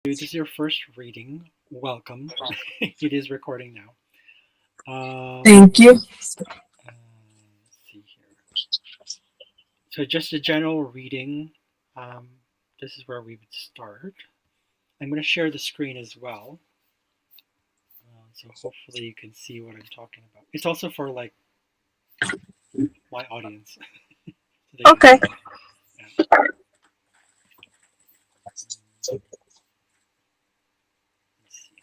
This is your first reading. Welcome. It is recording now. Thank you. Let's see here. So just a general reading. Um, this is where we would start. I'm going to share the screen as well. So hopefully you can see what I'm talking about. It's also for like my audience. So they can Okay. see. Yeah. Let's see.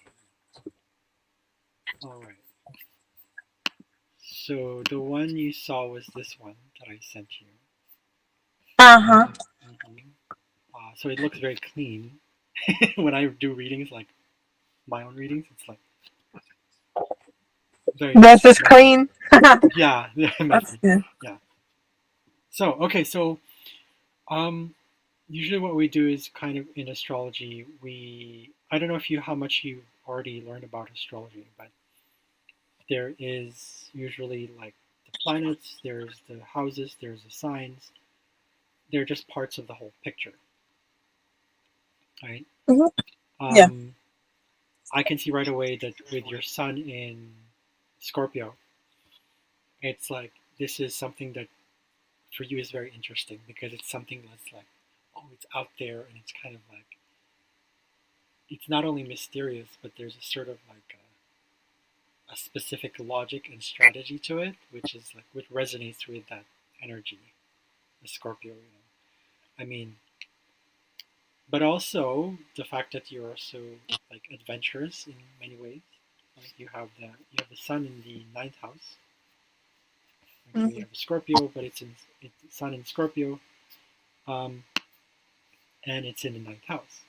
All right. So the one you saw was this one that I sent you. Uh-huh. Mhm. So it looks very clean. When I do readings, like my own readings, it's like very This is messy. clean. Yeah, That's messy. good. Yeah. So okay, so um, usually what we do is kind of in astrology. I don't know if you how much you've already learned about astrology, but there is usually like the planets, there's the houses, there's the signs. They're just parts of the whole picture, right? Hmm. Yeah. Um, I can see right away that with your sun in Scorpio, it's like this is something that for you is very interesting because it's something that's like, oh, it's out there and it's kind of like, it's not only mysterious, but there's a sort of like a specific logic and strategy to it, which is like, which resonates with that energy, the Scorpio, you know. I mean, but also the fact that you're also like adventurous in many ways. Like you have the sun in the ninth house. Like so you Mhm. have a Scorpio, but it's sun in Scorpio, um, and it's in the ninth house.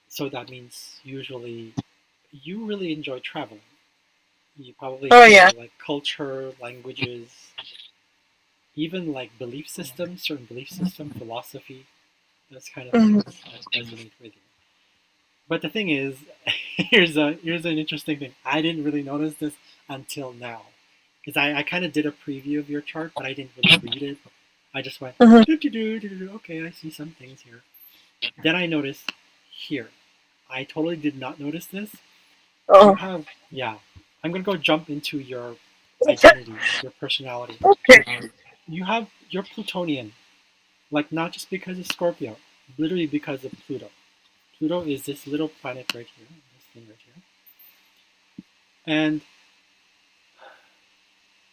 So that means usually you really enjoy traveling. You probably Oh yeah. enjoy like culture, languages, even like belief systems, certain belief system, philosophy, those kind of Hmm. things that resonate with you. But the thing is, here's an interesting thing. I didn't really notice this until now, because I kind of did a preview of your chart, but I didn't really read it. I just went Hmm. do do do do do. Okay, I see some things here. Then I noticed here. I totally did not notice this. You Oh. have, yeah. I'm gonna go jump into your identity, your personality. Okay. You have, you're Plutonian, like not just because of Scorpio, literally because of Pluto. Pluto is this little planet right here, this thing right here. And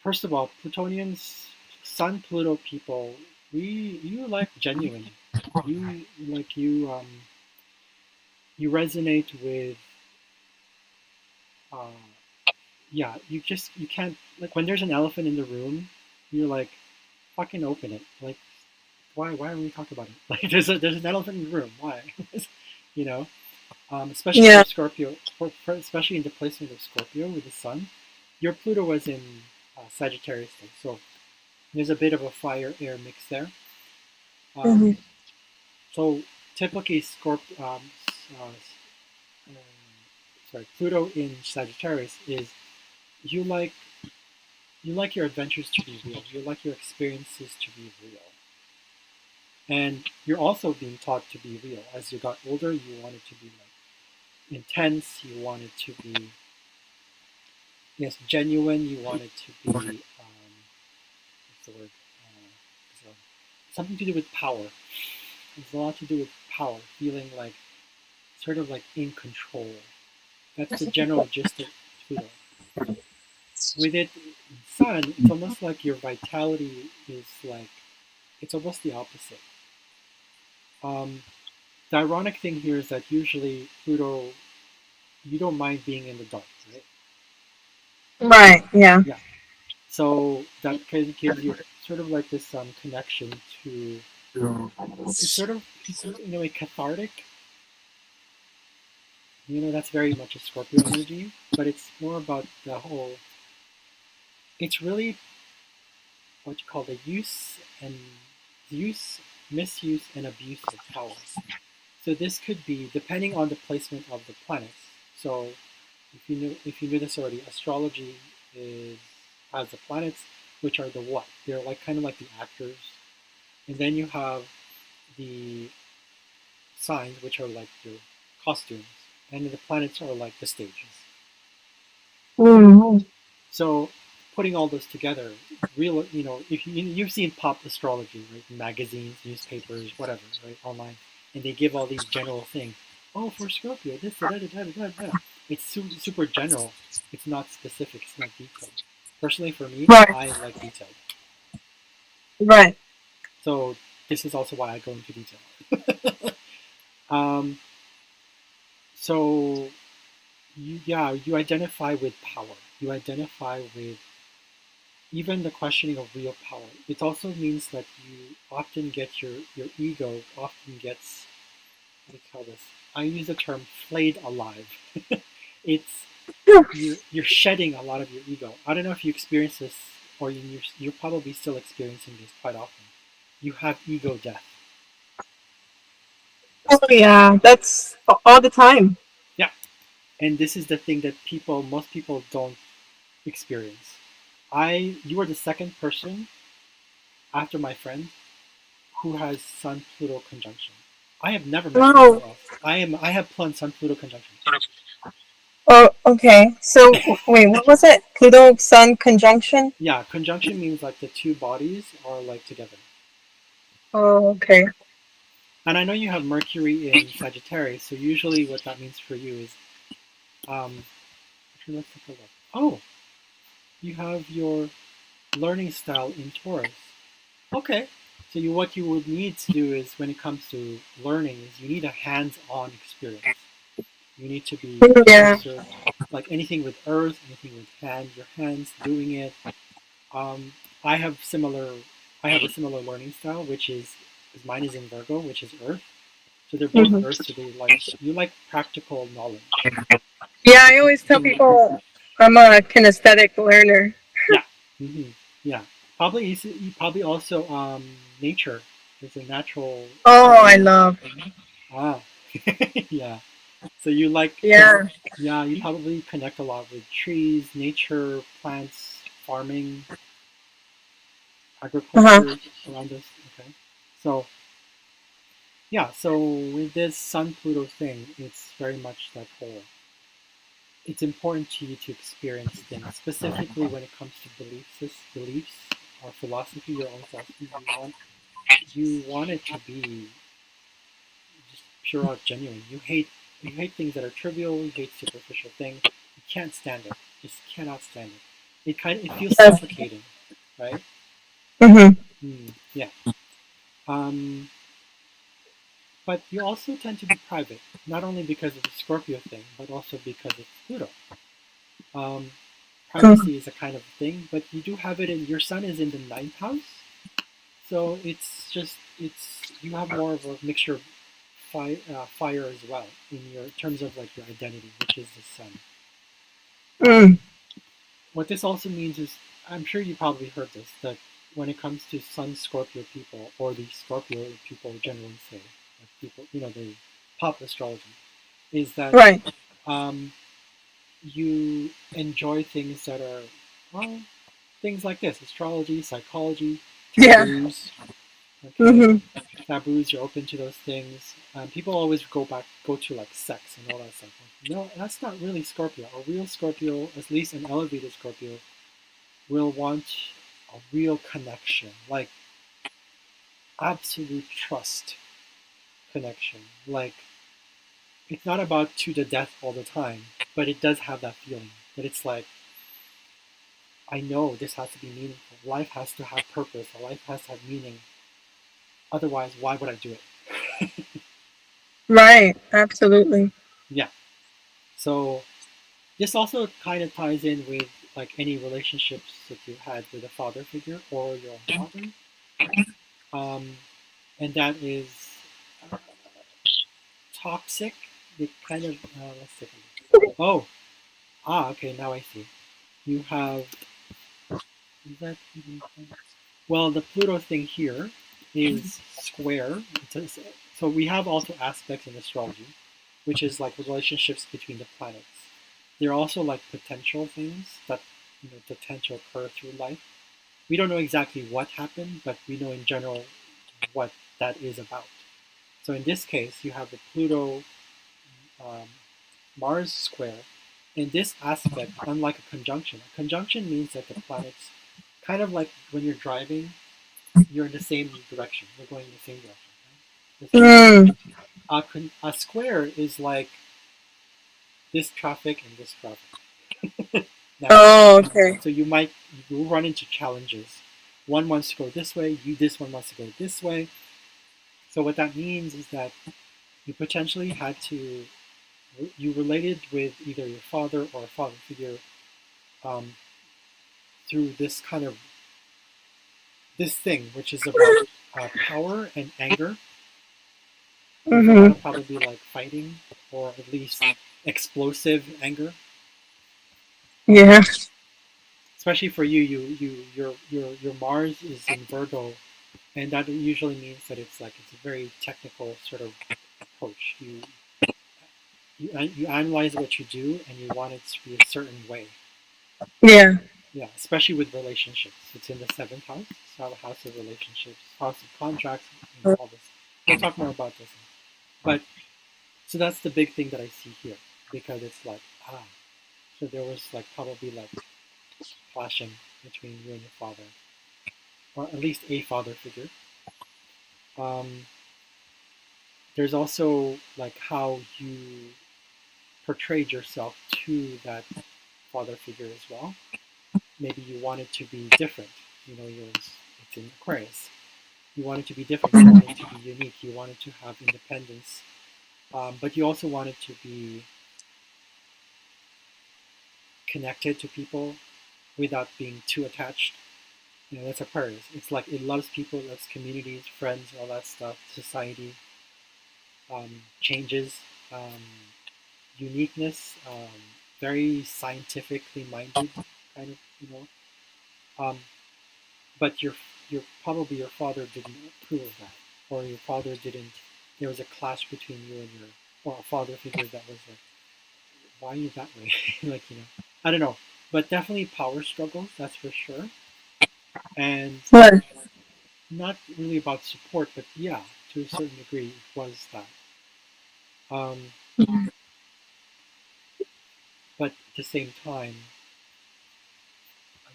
first of all, Plutonians, Sun Pluto people, you like genuine. You like you resonate with uh, yeah. You can't like when there's an elephant in the room, you're like fucking open it. Like why are we talking about it? Like there's an elephant in the room. Why? You know, especially for Yeah. Scorpio, especially in the placement of Scorpio with the Sun. Your Pluto was in Sagittarius, thing, so there's a bit of a fire air mix there. Hmm. Um, so typically, uh, Pluto in Sagittarius is you like you like your adventures to be real. You like your experiences to be real. And you're also being taught to be real. As you got older, you wanted to be like intense. You wanted to be yes genuine. You wanted to be what's the word? So something to do with power. It's a lot to do with power. Feeling like sort of like in control. That's the general gist of Pluto. With it Sun, it's almost like your vitality is like it's almost the opposite. Um, the ironic thing here is that usually Pluto, you don't mind being in the dark, right? Right. Yeah. Yeah. So that kind of gives you sort of like this connection to. It's sort of in a way cathartic. You know, that's very much a Scorpio energy, but it's more about the whole. It's really what you call the use misuse, and abuse of power. So this could be depending on the placement of the planets. So if you knew this already, astrology is has the planets, which are the what? They're like kind of like the actors, and then you have the signs, which are like your costumes, and the planets are like the stages. Mm. So putting all this together, real if you've seen pop astrology, right? Magazines, newspapers, whatever, right? Online, and they give all these general things. Oh, for Scorpio, this, da, da, da, da, da, da. It's super general. It's not specific. It's not detailed. Personally, for me, Right. I like detailed. Right. So this is also why I go into detail. um, so you identify with power. You identify with even the questioning of real power. It also means that you often get your ego often gets, what do you call this? I use the term flayed alive. It's you're shedding a lot of your ego. I don't know if you experience this, or you're probably still experiencing this quite often. You have ego death. Oh yeah, that's all the time. Yeah, and this is the thing that most people don't experience. You are the second person after my friend who has Sun Pluto conjunction. I have never met Wow. anybody else. I have Sun Pluto conjunction. Oh, okay. So wait, what was it? Pluto Sun conjunction? Yeah, conjunction means like the two bodies are like together. Oh, okay. And I know you have Mercury in Sagittarius, so usually what that means for you is, actually let's take a look. Oh, you have your learning style in Taurus. Okay, so what you would need to do is when it comes to learning is you need a hands-on experience. You need to be Yeah. closer, like anything with earth, anything with your hands doing it. Um, I have similar. I have a similar learning style, which is because mine is in Virgo, which is earth. So they're both Hmm. earth. So they like you like practical knowledge. Yeah, I If always tell you people I'm a kinesthetic learner. yeah, hmm yeah, probably you probably also nature is a natural Oh, I learner. love. Ah, yeah. So you like Yeah. yeah, you probably connect a lot with trees, nature, plants, farming, Uh-huh. agriculture around us. Okay. So yeah, so with this Sun Pluto thing, it's very much that whole. It's important to you to experience things, specifically when it comes to beliefs or philosophy, your own philosophy. You want it to be just pure out genuine. You hate things that are trivial. You hate superficial things. You can't stand it. Just cannot stand it. It feels Yes. suffocating, right? Hmm. Yeah. Um, but you also tend to be private, not only because of the Scorpio thing, but also because of Pluto. Um, Privacy is a kind of thing, but you do have it in your sun is in the ninth house, so it's you have more of a mixture of fire as well in your terms of like your identity, which is the sun. Mm. What this also means is, I'm sure you probably heard this, that when it comes to Sun Scorpio people, or the Scorpio people generally say, like people, the pop astrology, is that Right. um, you enjoy things that are, well, things like this: astrology, psychology, Yeah. taboos. Okay, Hmm. taboos. You're open to those things. People always go to like sex and all that stuff. No, that's not really Scorpio. A real Scorpio, at least an elevated Scorpio, will want a real connection, like absolute trust connection. Like it's not about to the death all the time, but it does have that feeling that it's like I know this has to be meaningful. Life has to have purpose. Life has to have meaning. Otherwise, why would I do it? Right. Absolutely. Yeah. So this also kind of ties in with like any relationships that you had with a father figure or your own father, um, and that is uh, toxic. It kind of let's take a look. Oh, okay. Now I see. You have is that even well the Pluto thing here. is square. So we have also aspects in astrology, which is like relationships between the planets. They're also like potential things that potential occur through life. We don't know exactly what happened, but we know in general what that is about. So in this case, you have the Pluto um, Mars square. In this aspect, unlike a conjunction means that the planets, kind of like when you're driving, you're in the same direction. You're going in the same direction. Right? The same Mm. a square is like this traffic and this traffic. Now, Oh, okay. so you run into challenges. One wants to go this way. This one wants to go this way. So what that means is that you potentially had to you related with either your father or a father figure um, through this kind of this thing, which is about power and anger. There's a lot Mm-hmm. of probably like fighting or at least explosive anger, Yeah. especially for you. Your Mars is in Virgo, and that usually means that it's a very technical sort of approach. You analyze what you do and you want it to be a certain way. Yeah. Yeah, especially with relationships. It's in the seventh house, so house of relationships, house of contracts, all this. We'll talk more about this. But so that's the big thing that I see here because it's like so there was like probably like clashing between you and your father, or at least a father figure. Um, there's also like how you portrayed yourself to that father figure as well. Maybe you wanted to be different. It's in Aquarius. You wanted to be different. You wanted to be unique. You wanted to have independence, but you also wanted to be connected to people without being too attached. That's Aquarius. It's like it loves people, loves communities, friends, all that stuff, society, changes, um, uniqueness, very scientifically minded, kind of, Um, but probably your father didn't approve of that, or your father didn't. There was a clash between you and your or a father figure that was like, why are you that way? Like I don't know, but definitely power struggles. That's for sure, and Right. not really about support, but yeah, to a certain degree, it was that. Um, but at the same time,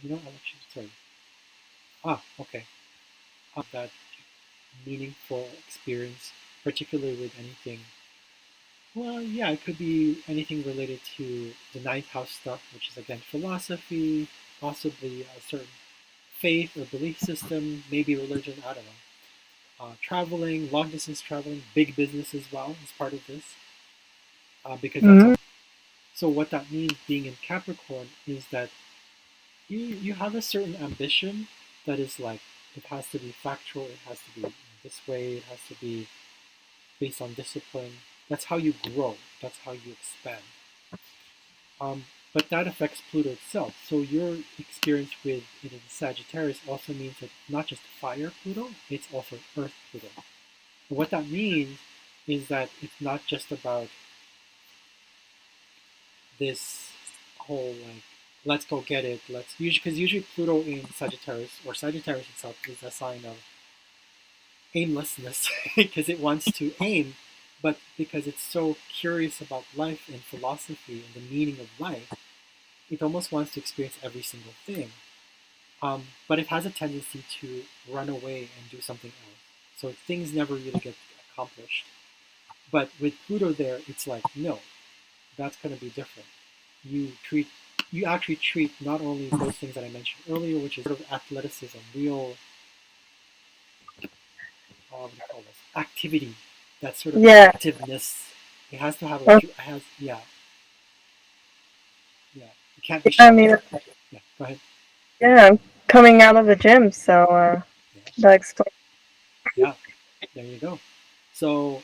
I'll let you. Sorry. Okay. That meaningful experience, particularly with anything. Well, yeah, it could be anything related to the ninth house stuff, which is again philosophy, possibly a certain faith or belief system, maybe religion. I don't know. Traveling, long distance traveling, big business as well is part of this, because that's Mm-hmm. all. So what that means, being in Capricorn, is that you have a certain ambition that is like it has to be factual, it has to be this way, it has to be based on discipline. That's how you grow. That's how you expand. But that affects Pluto itself. So your experience with it in Sagittarius also means that it's not just fire Pluto, it's also Earth Pluto. And what that means is that it's not just about this whole like let's go get it. Let's usually because usually Pluto in Sagittarius or Sagittarius itself is a sign of aimlessness because it wants to aim, but because it's so curious about life and philosophy and the meaning of life, it almost wants to experience every single thing. But it has a tendency to run away and do something else. So things never really get accomplished. But with Pluto there, it's like, no, that's going to be different. You treat, you actually treat not only those things that I mentioned earlier, which is sort of athleticism, real, what do you call this, activity, that sort of Yeah. activeness. It has to have Oh, yeah, yeah. It can't be I shallow. mean, Yeah, go ahead. yeah, I'm coming out of the gym, so Yeah, that explains. yeah. There you go. So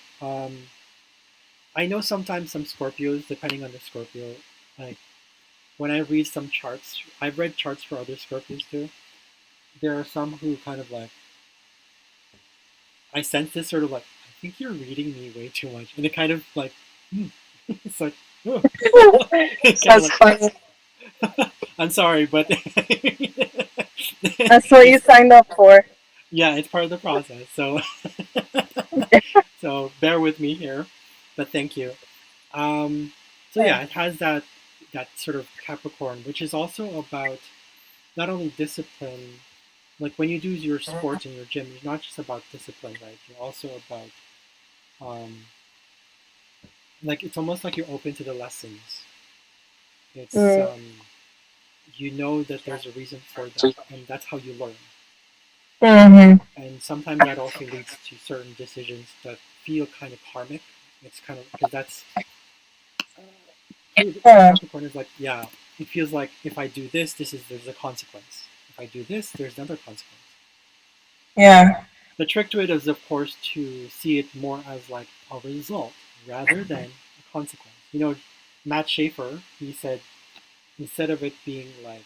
I know sometimes some Scorpios, depending on the Scorpio, like when I read some charts, I've read charts for other Scorpios too. There are some who kind of like I sense this sort of like, I think you're reading me way too much, and it kind of like, hmm. It's like, oh. Kind of That's like, funny. I'm sorry, but That's what you it's signed up for. yeah, it's part of the process. So so bear with me here, but thank you. Um, so Yeah. yeah, it has that sort of Capricorn, which is also about not only discipline. Like when you do your sports in your gym, it's not just about discipline, right? You're also about um, like it's almost like you're open to the lessons. It's Mm. you know that there's a reason for them, and that's how you learn. Mm-hmm. And sometimes that also leads to certain decisions that feel kind of karmic. It's kind of because that's Yeah. Capricorn is like, yeah, it feels like if I do this, there's a consequence. If I do this, there's another consequence. Yeah. The trick to it is, of course, to see it more as like a result rather than a consequence. Matt Schaefer, he said, instead of it being like,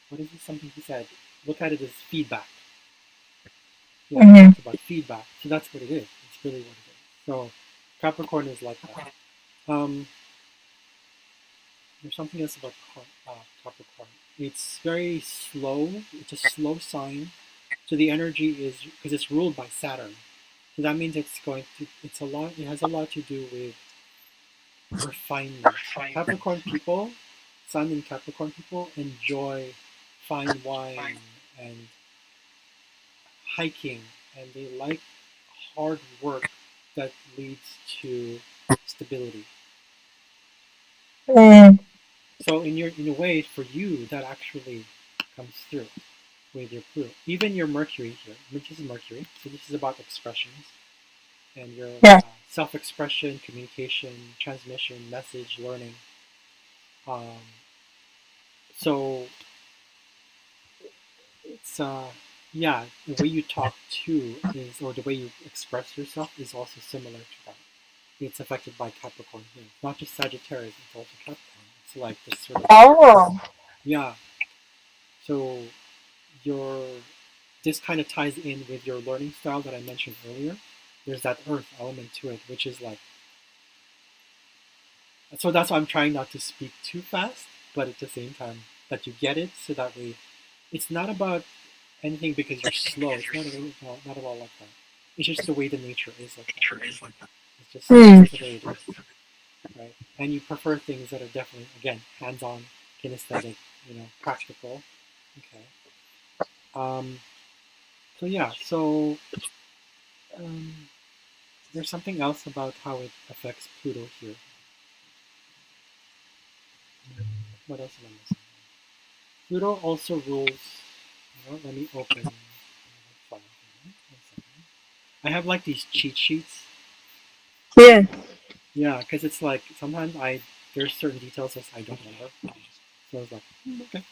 what is it, something he said? Look at it as feedback. Yeah, he Mm-hmm. talks about feedback. So that's what it is. It's really what it is. So Capricorn is like that. Um, there's something else about Capricorn. It's very slow. It's a slow sign. So the energy is because it's ruled by Saturn. So that means it's going to. It's a lot. It has a lot to do with refinement. Capricorn people, Sun and Capricorn people enjoy fine wine and hiking, and they like hard work that leads to stability. Mm. So in a way, for you, that actually comes through with your Pluto. Even your Mercury here, which is Mercury. So this is about expressions and your Yeah. self-expression, communication, transmission, message, learning. Um, so it's yeah, the way you talk too is, or the way you express yourself is also similar to that. It's affected by Capricorn here. It's not just Sagittarius, it's also Capricorn. It's like this sort of, Oh. yeah. So your this kind of ties in with your learning style that I mentioned earlier. There's that earth element to it, which is like, so that's why I'm trying not to speak too fast, but at the same time that you get it, so that way it's not about anything because you're slow. It's not at all like that. It's just the way the nature is like that. It's Hmm. just the way it is, right? And you prefer things that are definitely, again, hands-on, kinesthetic, practical. Okay. Um, so yeah, so um, there's something else about how it affects Pluto here. What else am I missing? Pluto also rules. Let me open the file here. 1 second. I have like these cheat sheets. Yeah. Yeah, because it's like sometimes there's certain details that I don't remember. So I was like, okay.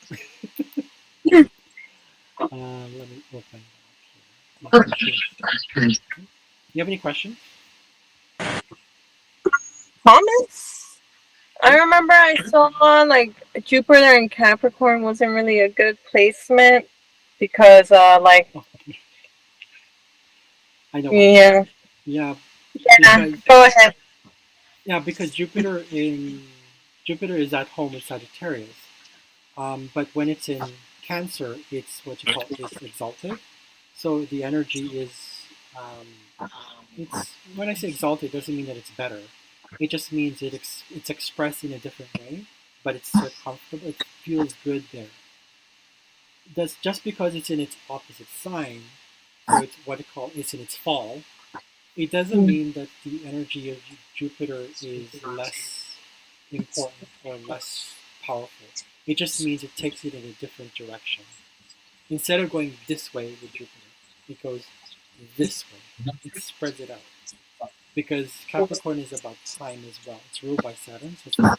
Let me open it up here. My questions. You have any questions? Comments? I Yeah. remember I saw like Jupiter and Capricorn wasn't really a good placement because like Oh, I know why. yeah. Yeah, Yeah. because Go ahead. Jupiter is at home with Sagittarius. But when it's in Cancer, it's what you call it's exalted. So the energy is um, it's when I say exalted, it doesn't mean that it's better. It just means it's expressed in a different way, but it's so comfortable. It feels good there. That's just because it's in its opposite sign. So it's what it call it's in its fall. It doesn't Mm. mean that the energy of Jupiter is less important or less powerful. It just means it takes it in a different direction. Instead of going this way with Jupiter, it goes this way. It spreads it out. Because Capricorn is about time as well. It's ruled by Saturn, so it's like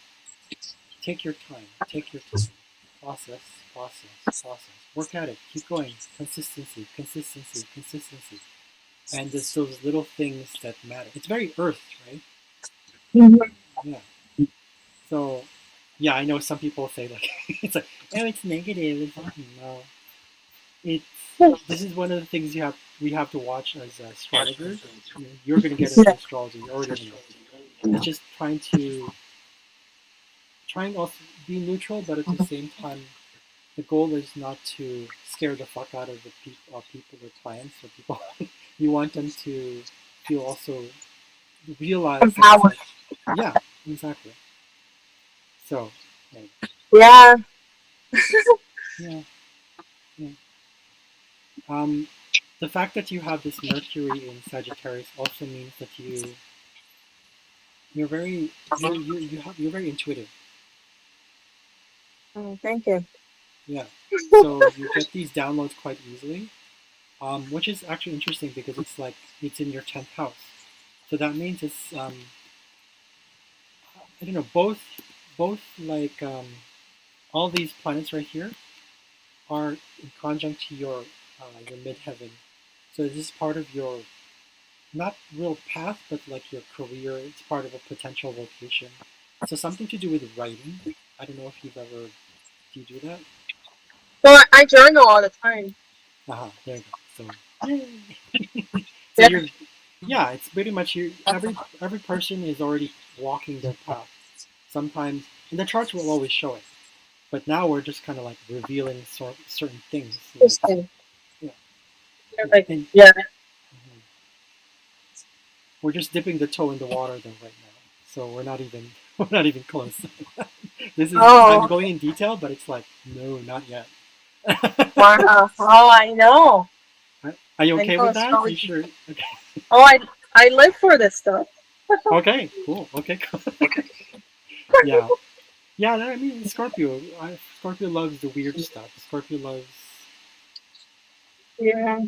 take your time, take your time. Process, process, process. Work at it. Keep going. Consistency, consistency, consistency. And there's those little things that matter. It's very earth, right? Mhm. Yeah. So, yeah, I know some people say like it's like, oh, it's negative. It's like, no, it's this is one of the things you have. we have to watch as astrologers. You're going to get into astrology. You already know. It's just trying also be neutral, but at the same time, the goal is not to scare the fuck out of the people or clients or people. You want them to feel also realize that it's Empower. like, yeah, exactly. So, like, Yeah. yeah, yeah. Um, the fact that you have this Mercury in Sagittarius also means that you're very you're very intuitive. Oh, thank you. Yeah. So you get these downloads quite easily, which is actually interesting because it's like it's in your 10th house. So that means it's I don't know, both like all these planets right here are in conjunct to your midheaven. So this is part of your not real path, but like your career. It's part of a potential vocation. So something to do with writing. I don't know if you've ever do you do that? Well, I journal all the time. Aha, there you go. So yay. So Yeah. you're yeah, it's pretty much you. Every person is already walking their path. Sometimes, and the charts will always show it. But now we're just kind of like revealing certain things, like Interesting. yeah, You're yeah, like, and yeah. mhm. We're just dipping the toe in the water though right now. So we're not even we're not even close. This is I'm Oh, going in detail, but it's like no, not yet. wow. Oh, I know. Are you I okay know with that? You astrology. sure? Okay. Oh, I live for this stuff. Okay. Cool. Okay. Cool. Yeah. Yeah. I mean, Scorpio. Scorpio loves the weird stuff. Scorpio loves. Yeah.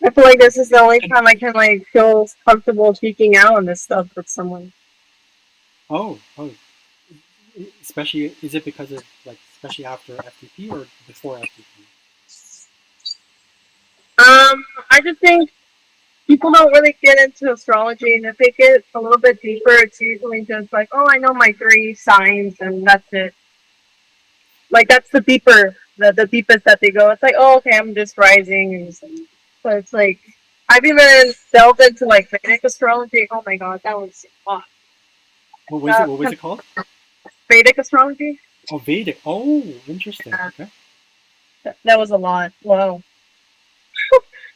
I feel like this is the only time I can like feel comfortable speaking out on this stuff with someone. Oh. Especially, is it because of like, especially after FTP or before FTP? I just think people don't really get into astrology, and if they get a little bit deeper, it's usually just like, oh, I know my three signs, and that's it. Like that's the the deepest that they go. It's like, oh, okay, I'm just rising, and so it's like I've even delved into like Vedic astrology. Oh my god, that was a lot. What was it? What was it called? Vedic astrology. Oh, Vedic. Oh, interesting. Okay. That was a lot. Wow.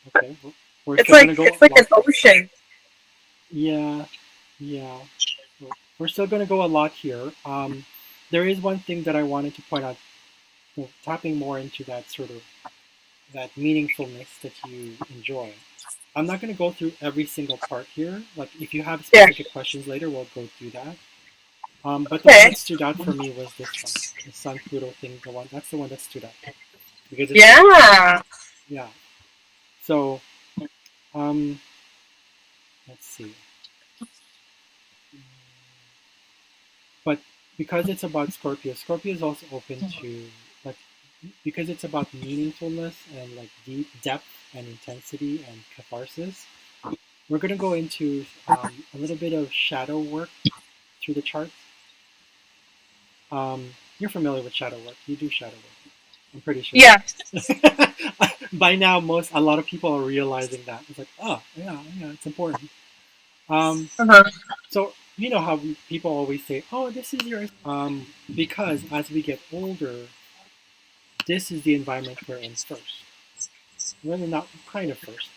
Okay. Well, we're still gonna go It's like a an lot. ocean. Yeah. Yeah. We're still gonna go a lot here. There is one thing that I wanted to point out. Tapping more into that sort of that meaningfulness that you enjoy. I'm not going to go through every single part here. Like, if you have Yeah. specific questions later, we'll go through that. But the one Okay. that stood out for me was this one, the Sun Pluto thing. The one that's the one that stood out because it's like, Yeah. yeah. So, um, let's see. But because it's about Scorpio, Scorpio is also open to like because it's about meaningfulness and like deep depth and intensity and catharsis. We're going to go into a little bit of shadow work through the charts. You're familiar with shadow work. You do shadow work. I'm pretty sure. Yeah. By now, a lot of people are realizing that it's like, oh yeah, it's important. Um, Uh-huh. so you know how people always say, oh, this is your because as we get older, this is the environment we're in first. Really, not kind of first.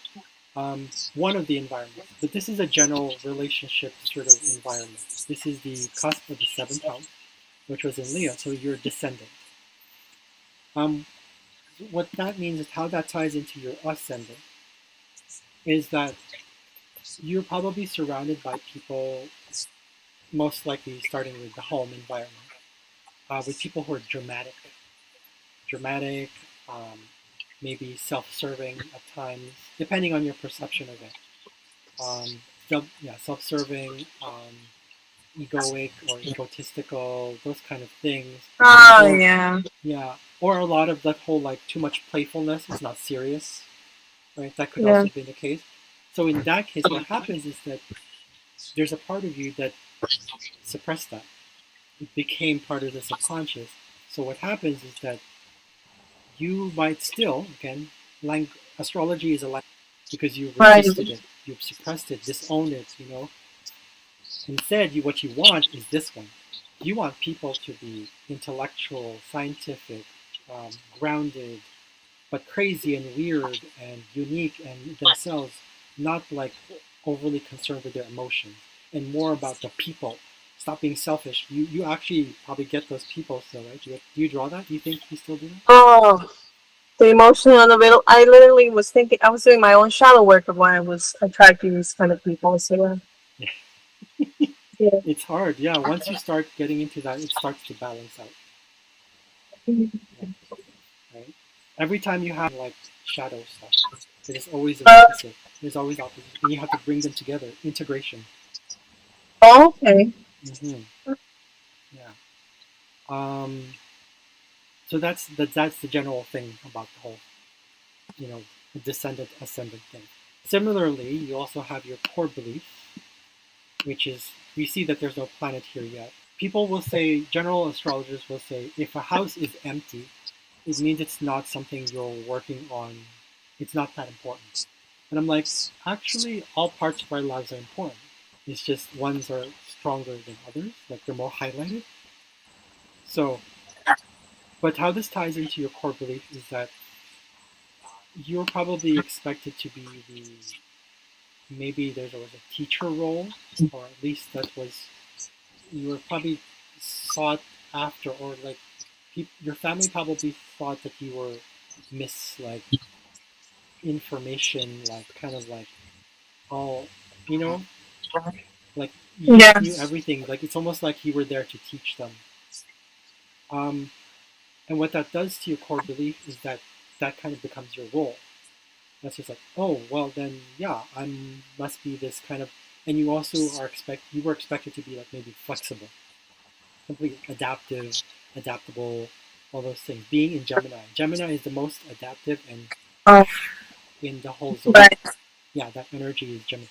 One of the environments, but this is a general relationship sort of environment. This is the cusp of the seventh house, which was in Leo, so you're descendant. Um, what that means is how that ties into your ascendant is that you're probably surrounded by people, most likely starting with the home environment, with people who are dramatic, um, maybe self-serving at times, depending on your perception of it. Yeah, self-serving, egoic or egotistical, those kind of things, Oh or yeah. yeah, or a lot of that whole like too much playfulness is not serious, right? That could Yeah. also be the case. So in that case, what happens is that there's a part of you that suppressed that. It became part of the subconscious. So what happens is that you might still, again, astrology is a language. because you Right. resisted it, you've suppressed it, disowned it. You know, you've suppressed it, disowned it. You know, instead, what you want is this one. You want people to be intellectual, scientific, grounded, but crazy and weird and unique and themselves, not like overly concerned with their emotions and more about the people. Stop being selfish. You actually probably get those people still, right? Do you draw that? Do you think you still do that? Oh, the emotional and the middle. I literally was thinking. I was doing my own shadow work of why I was attracting these kind of people. So Yeah. yeah. It's hard. Yeah, once you start getting into that, it starts to balance out. Yeah, right. Every time you have like shadow stuff, it is always an Uh, opposite. There's always opposite, and you have to bring them together. Integration. okay. Mm-hmm. Yeah. Um, so that's the general thing about the whole, you know, descendant ascendant thing. Similarly, you also have your core belief, which is we see that there's no planet here yet. People will say, general astrologers will say, if a house is empty, it means it's not something you're working on. It's not that important. And I'm like, actually, all parts of our lives are important. It's just ones are stronger than others, like they're more highlighted. So, but how this ties into your core belief is that you're probably expected to be the maybe there was a teacher role, or at least that was you were probably sought after, or like your family probably thought that you were miss like information, like kind of like all you know, like you just knew Yes. everything. Like it's almost like you were there to teach them. Um, and what that does to your core belief is that that kind of becomes your role. That's just like, oh well, then yeah, I must be this kind of. And you also you were expected to be like maybe flexible, completely adaptable, all those things. Being in Gemini, Gemini is the most adaptive and Oh, in the whole zodiac. right. Yeah, that energy is Gemini.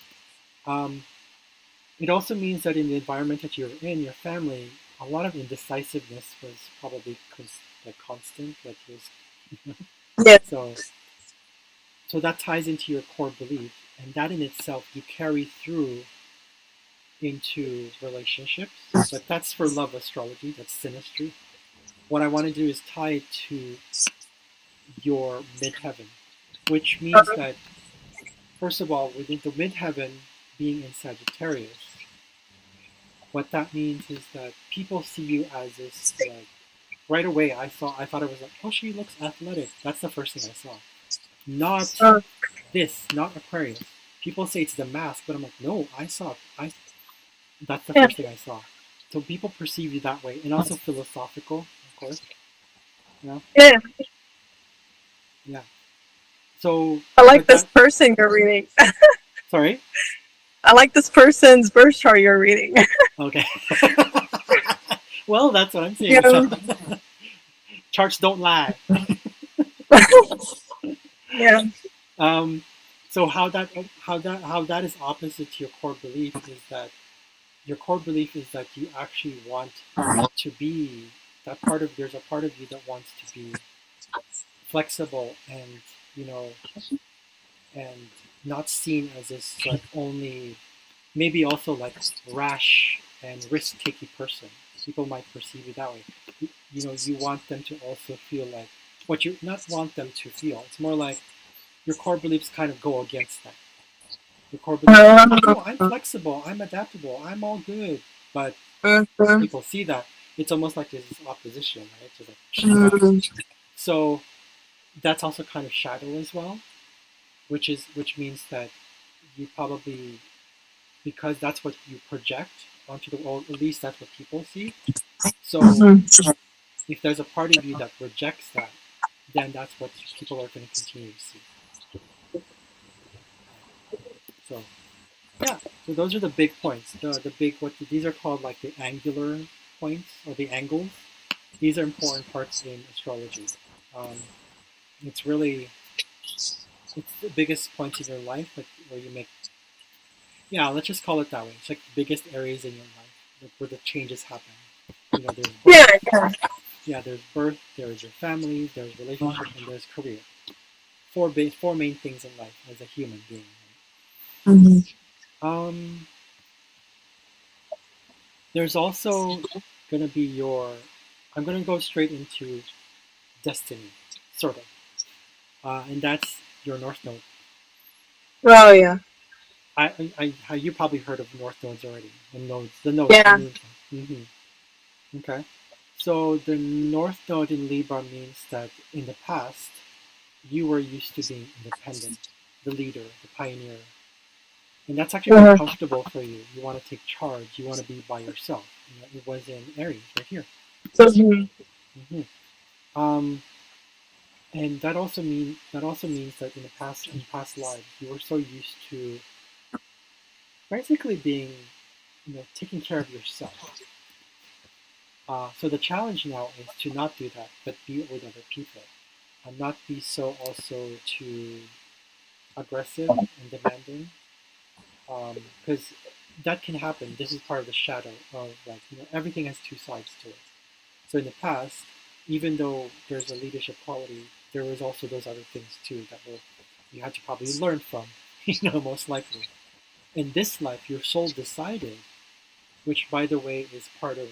Um, it also means that in the environment that you're in, your family, a lot of indecisiveness was probably like constant. Like was, Yes. so so that ties into your core belief, and that in itself you carry through into relationships. But that's for love astrology. That's synastry. What I want to do is tie it to your midheaven, which means that first of all, within the midheaven being in Sagittarius, what that means is that people see you as this like right away. I thought it was like, oh, she looks athletic. That's the first thing I saw. Not Uh, this, not Aquarius. People say it's the mask, but I'm like, no, I that's the yeah. first thing I saw. So people perceive you that way, and also philosophical, of course. You know, Yeah. yeah. So, I like but this that person you're reading. sorry. I like this person's birth chart you're reading. Okay. Well, that's what I'm seeing. So, Yeah. charts don't lie. Yeah. Um, so how that is opposite to your core belief is that your core belief is that you actually want to be that part of there's a part of you that wants to be flexible and you know and not seen as this like only maybe also like rash and risk taking person. People might perceive it that way. You know, you want them to also feel like what you not want them to feel. It's more like your core beliefs kind of go against that. Your core beliefs are like, no, I'm flexible, I'm adaptable, I'm all good. But when Mhm. people see that, it's almost like there's this opposition, right? Just like she's not. So that's also kind of shadow as well, which means that you probably because that's what you project onto the world, at least that's what people see. So Mhm. if there's a part of you that rejects that, then that's what people are going to continue to see. So yeah, so those are the big points. The big what these are called like the angular points or the angles. These are important parts in astrology. Um, it's really it's the biggest points in your life, like where you make yeah, let's just call it that way. It's like the biggest areas in your life like where the changes happen. You know, there's Yeah. birth, Yeah. yeah, there's birth, there's your family, there's relationship, and there's career. four main things in life as a human being. Mm-hmm. Right? There's also gonna be your. I'm gonna go straight into destiny, sort of, and that's your north node. Oh yeah. You probably heard of north nodes already. The nodes, the Yeah. moon. Okay. So the north node in Libra means that in the past you were used to being independent, the leader, the pioneer, and that's actually very Uh-huh. comfortable for you. You want to take charge. You want to be by yourself. You know, it was in Aries right here. Mm-hmm. hmm Um, and that also means that in past lives you were so used to basically being, taking care of yourself. So the challenge now is to not do that, but be with other people, and not be so also too aggressive and demanding, because that can happen. This is part of the shadow of, like, everything has two sides to it. So in the past, even though there's a leadership quality, there was also those other things too that were you had to probably learn from, most likely. In this life, your soul decided, which by the way is part of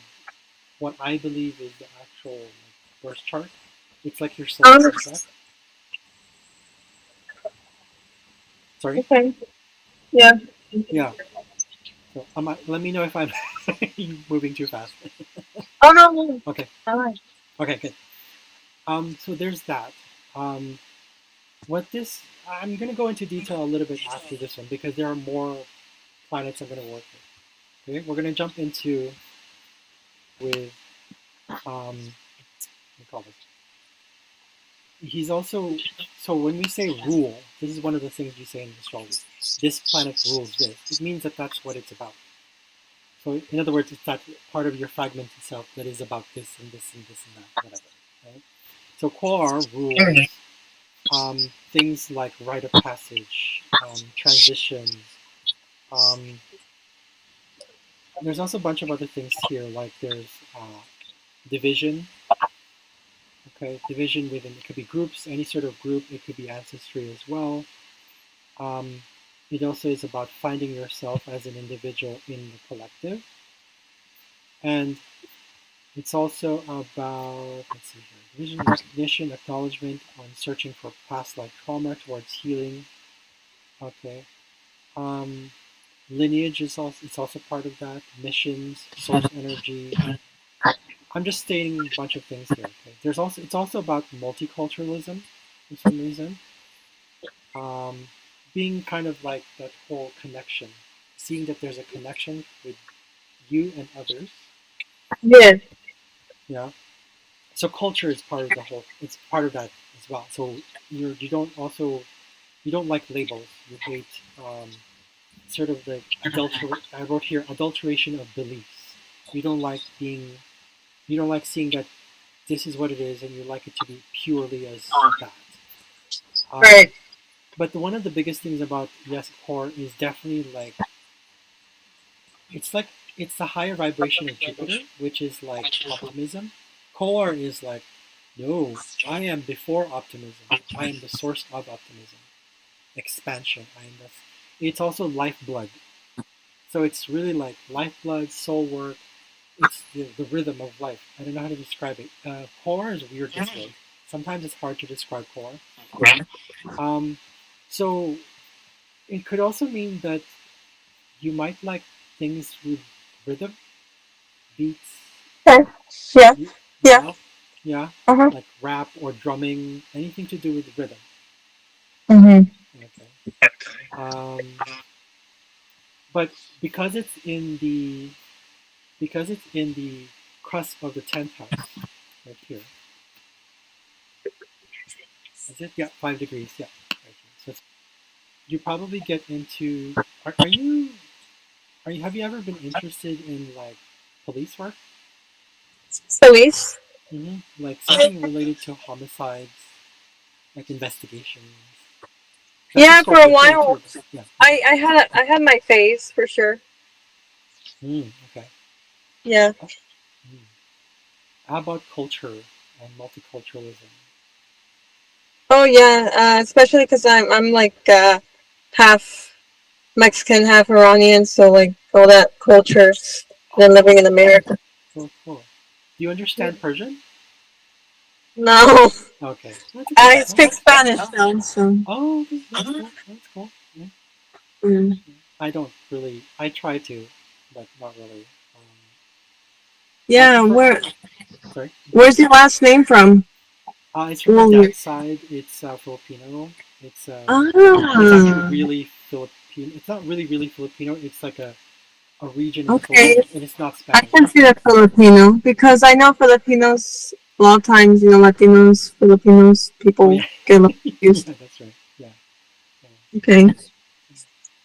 what I believe is the actual, like, birth chart. It's like your soul's Um, contract. Sorry. okay. Yeah. Yeah. So let me know if I'm moving too fast. Oh no, no. Okay. All right. Okay. Good. So there's that. Um, what this I'm going to go into detail a little bit after this one because there are more planets I'm going to work with. Okay, we're going to jump into with what do you call this? He's also so when we say rule, this is one of the things we say in astrology. This planet rules this. It means that that's what it's about. So in other words, it's that part of your fragment itself that is about this and this and this and that, whatever. Right? So core rules things like rite of passage, transitions. Um, there's also a bunch of other things here, like there's division. Okay, division within it could be groups, any sort of group. It could be ancestry as well. Um, it also is about finding yourself as an individual in the collective, and it's also about, let's see here, vision, recognition, acknowledgement on searching for past life trauma towards healing. Okay. Um, lineage is also it's also part of that. Missions, source energy. I'm just stating a bunch of things here. Okay. It's also about multiculturalism for some reason. Um, being kind of like that whole connection, seeing that there's a connection with you and others. Yeah. Yeah. So culture is part of the whole. It's part of that as well. So you don't like labels. You hate sort of the I wrote here adulteration of beliefs. You don't like being. You don't like seeing that this is what it is, and you like it to be purely as that. Right. But one of the biggest things about yes core is definitely like it's like it's the higher vibration of Jupiter, which is like optimism. Core is like, no, I am before optimism. I am the source of optimism, expansion. I am the. It's also lifeblood. So it's really like lifeblood, soul work. It's the rhythm of life. I don't know how to describe it. Core is weird this way. Sometimes it's hard to describe core. Um, so it could also mean that you might like things with rhythm, beats, Okay. Yeah. Yeah. yeah, yeah, Uh-huh. like rap or drumming, anything to do with rhythm. Mm-hmm. Okay. Um, but because it's in the because it's in the cusp of the 10th house, right here. Is it? Yeah, 5 degrees. Yeah, right here. So you probably get into. Are you? Have you ever been interested in like police work? Police. Like something related to homicides, like investigations. That's a Yeah, for a Scorpio thing while too. But yeah. I had my phase for sure. Okay. Yeah. Mm. How about culture and multiculturalism? Oh yeah, especially because I'm like half Mexican, half Iranian, so like all that culture. Then living Oh, in America. cool, cool. Do you understand Persian? No, Okay, that's okay. I speak Spanish though. So Oh, that's cool. That's cool. Yeah, mm. yeah. I don't really. I try to, but not really. I Yeah, prefer. Sorry. where's your last name from? It's from my Well, dad's side. It's Filipino. It's it's actually ah, really Filipino. It's not really really Filipino. It's like a region in the okay. Philippines, and it's not I Spanish. can see the Filipino because I know Filipinos. A lot of times, Latinos, Filipinos, Oh people yeah, get a little yeah, confused. that's right. Yeah, yeah. Okay.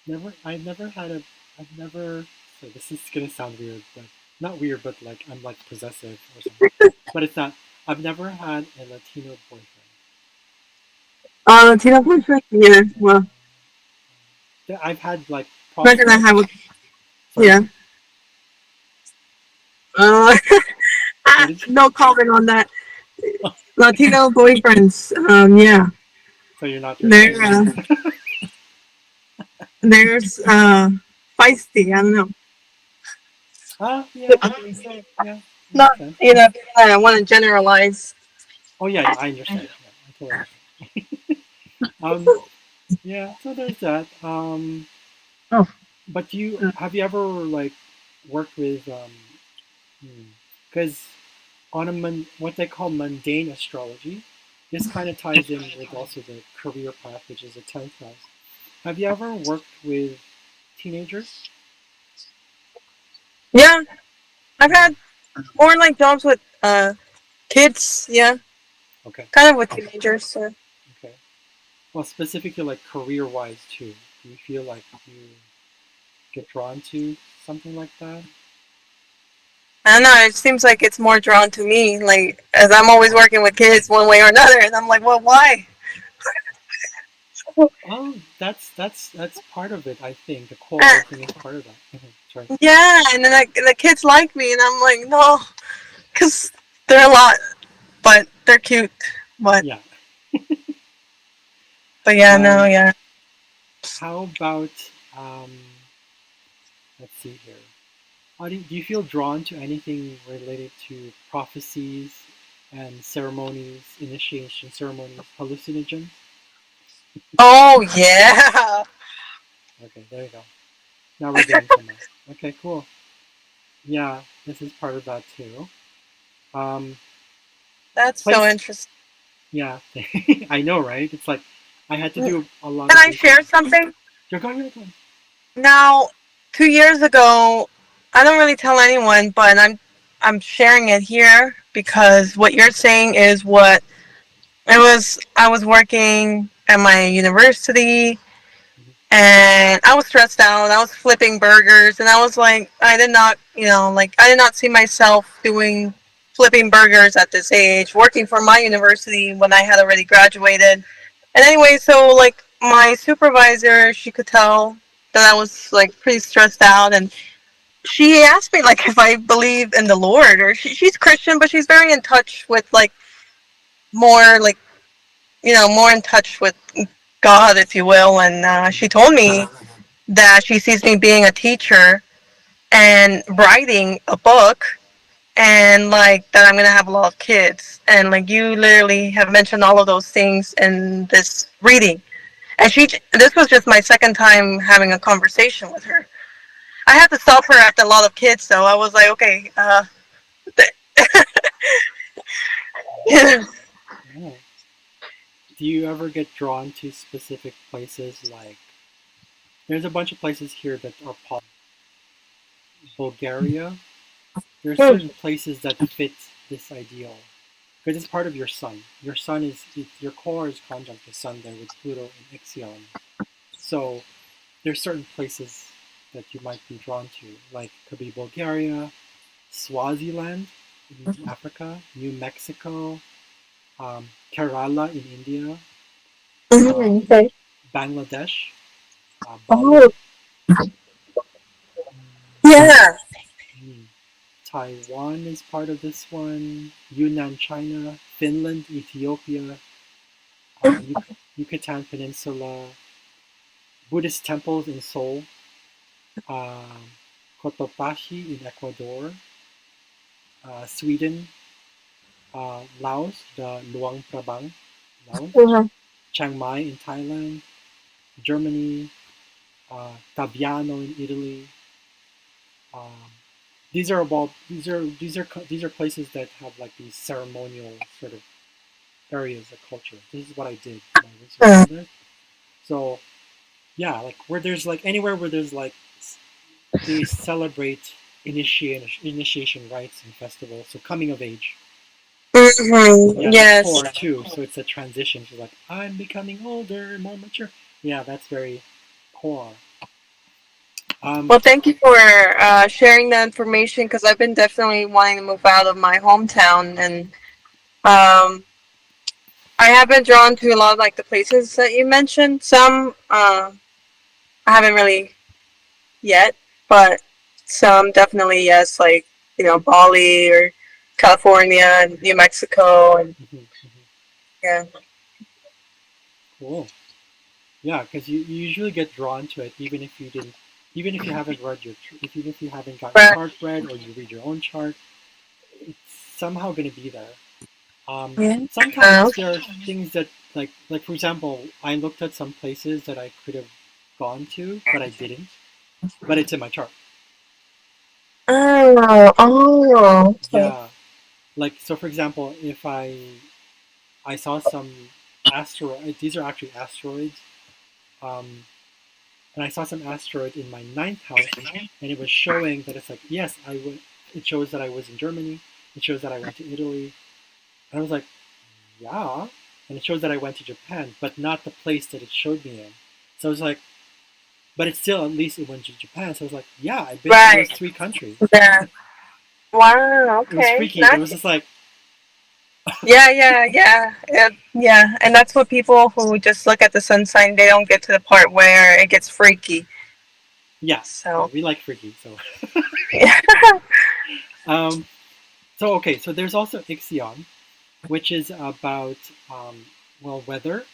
Never. I've never had a. I've never. So this is gonna sound weird, but not weird, but like I'm like possessive or something. But it's not. I've never had a Latino boyfriend. Latino boyfriend. Yeah. Well, I've had like not gonna have prospects. a. Sorry, Yeah. Uh, what did you? no comment on that. Oh, Latino boyfriends. Yeah. so you're not your They're type. there's feisty. I don't know. Yeah, yeah, that Not makes sense. I want to generalize. Oh yeah, I understand. Yeah, I totally understand. Yeah, so there's that. Oh. But you have you ever like worked with because on what they call mundane astrology, this kind of ties in with also the career path, which is the 10th house. Have you ever worked with teenagers? Yeah, I've Mm, had more like jobs with kids. Yeah, okay, kind of with teenagers. So. okay. Well, specifically like career-wise too. Do you feel like you get drawn to something like that? I don't know. It seems like it's more drawn to me. Like as I'm always working with kids one way or another, and I'm like, well, why? Oh, that's part of it. I think the quality thing is part of that. Sorry. Yeah, and then the kids like me, and I'm like, no, because they're a lot, but they're cute. But Yeah. but yeah, no, Um, yeah. how about um, let's see here. Do you feel drawn to anything related to prophecies and ceremonies, initiation ceremonies, hallucinogens? Oh yeah, Okay, there you go. Now we're getting somewhere. Okay, cool. Yeah, this is part of that too. Um, that's so place. interesting. Yeah, I know, right? It's like I had to Can do a lot of I research. share something? You're going, you're going. Now, 2 years ago, I don't really tell anyone, but I'm sharing it here because what you're Okay. saying is what it was. I was working at my university Mhm. and I was stressed out. I was flipping burgers and I was like, I did not, like I did not see myself doing flipping burgers at this age, working for my university when I had already graduated. And anyway, so like my supervisor, she could tell that I was like pretty stressed out and she asked me like if I believe in the Lord or she's Christian, but she's very in touch with like more like, more in touch with God, if you will. And Mhm. she told me that she sees me being a teacher and writing a book and like that I'm gonna have a lot of kids and like you literally have mentioned all of those things in this reading and this was just my second time having a conversation with her. I had to stop her after a lot of kids, so I was like, okay, yeah. Yeah. Do you ever get drawn to specific places? Like, there's a bunch of places here that are Bulgaria. There are certain places that fit this ideal because it's part of your sun. Your sun your core is conjunct the sun there with Pluto and Ixion. So there's certain places that you might be drawn to, like could be Bulgaria, Swaziland in Africa, New Mexico, Kerala in India, Mhm, um, okay. Bangladesh, Oh, Bali, mm, yeah. Taiwan is part of this one, Yunnan, China, Finland, Ethiopia, Yucatan Peninsula, Buddhist temples in Seoul, um, Cotopaxi in Ecuador, Sweden, Laos, the Luang Prabang, Laos, Mhm. Chiang Mai in Thailand, Germany, Taviano in Italy. Um, these are places that have like these ceremonial sort of areas of culture. This is what I did for my research Uh, on this. So yeah, like where there's like anywhere where there's like they celebrate initiation rites and festivals. So coming of age. Yeah, that's Yes. core too. So it's a transition to like I'm becoming older, more mature. Yeah, that's very core. Um, Well, thank you for sharing that information because I've been definitely wanting to move out of my hometown, and I have been drawn to a lot of like the places that you mentioned. Some I haven't really yet, but some definitely yes, like Bali or California and New Mexico, and mhm, mhm. yeah, Cool. Yeah, because you usually get drawn to it even if you didn't, even if you haven't read even if you haven't got your but chart read or you read your own chart, it's somehow going to be there. yeah, Sometimes there are things that like for example, I looked at some places that I could have gone to, but I didn't. But it's in my chart. okay. Yeah, like so. For example, if I saw some asteroid, these are actually asteroids. Um, and I saw some asteroid in my ninth house, and it was showing that it's like, yes, I would. It shows that I was in Germany. It shows that I went to Italy, and I was like, yeah. And it shows that I went to Japan, but not the place that it showed me in. So I was like, but it's still at least it went to Japan. So I was like, yeah, I've been to those Right. three countries. Yeah. Wow. It was Okay. freaky. It was That's just like, yeah, yeah, yeah, yeah. And that's what people who just look at the sun sign, they don't get to the part where it gets freaky. yeah, yeah, So we like freaky. So, yeah. um, so okay, so there's also Ixion, which is about well weather.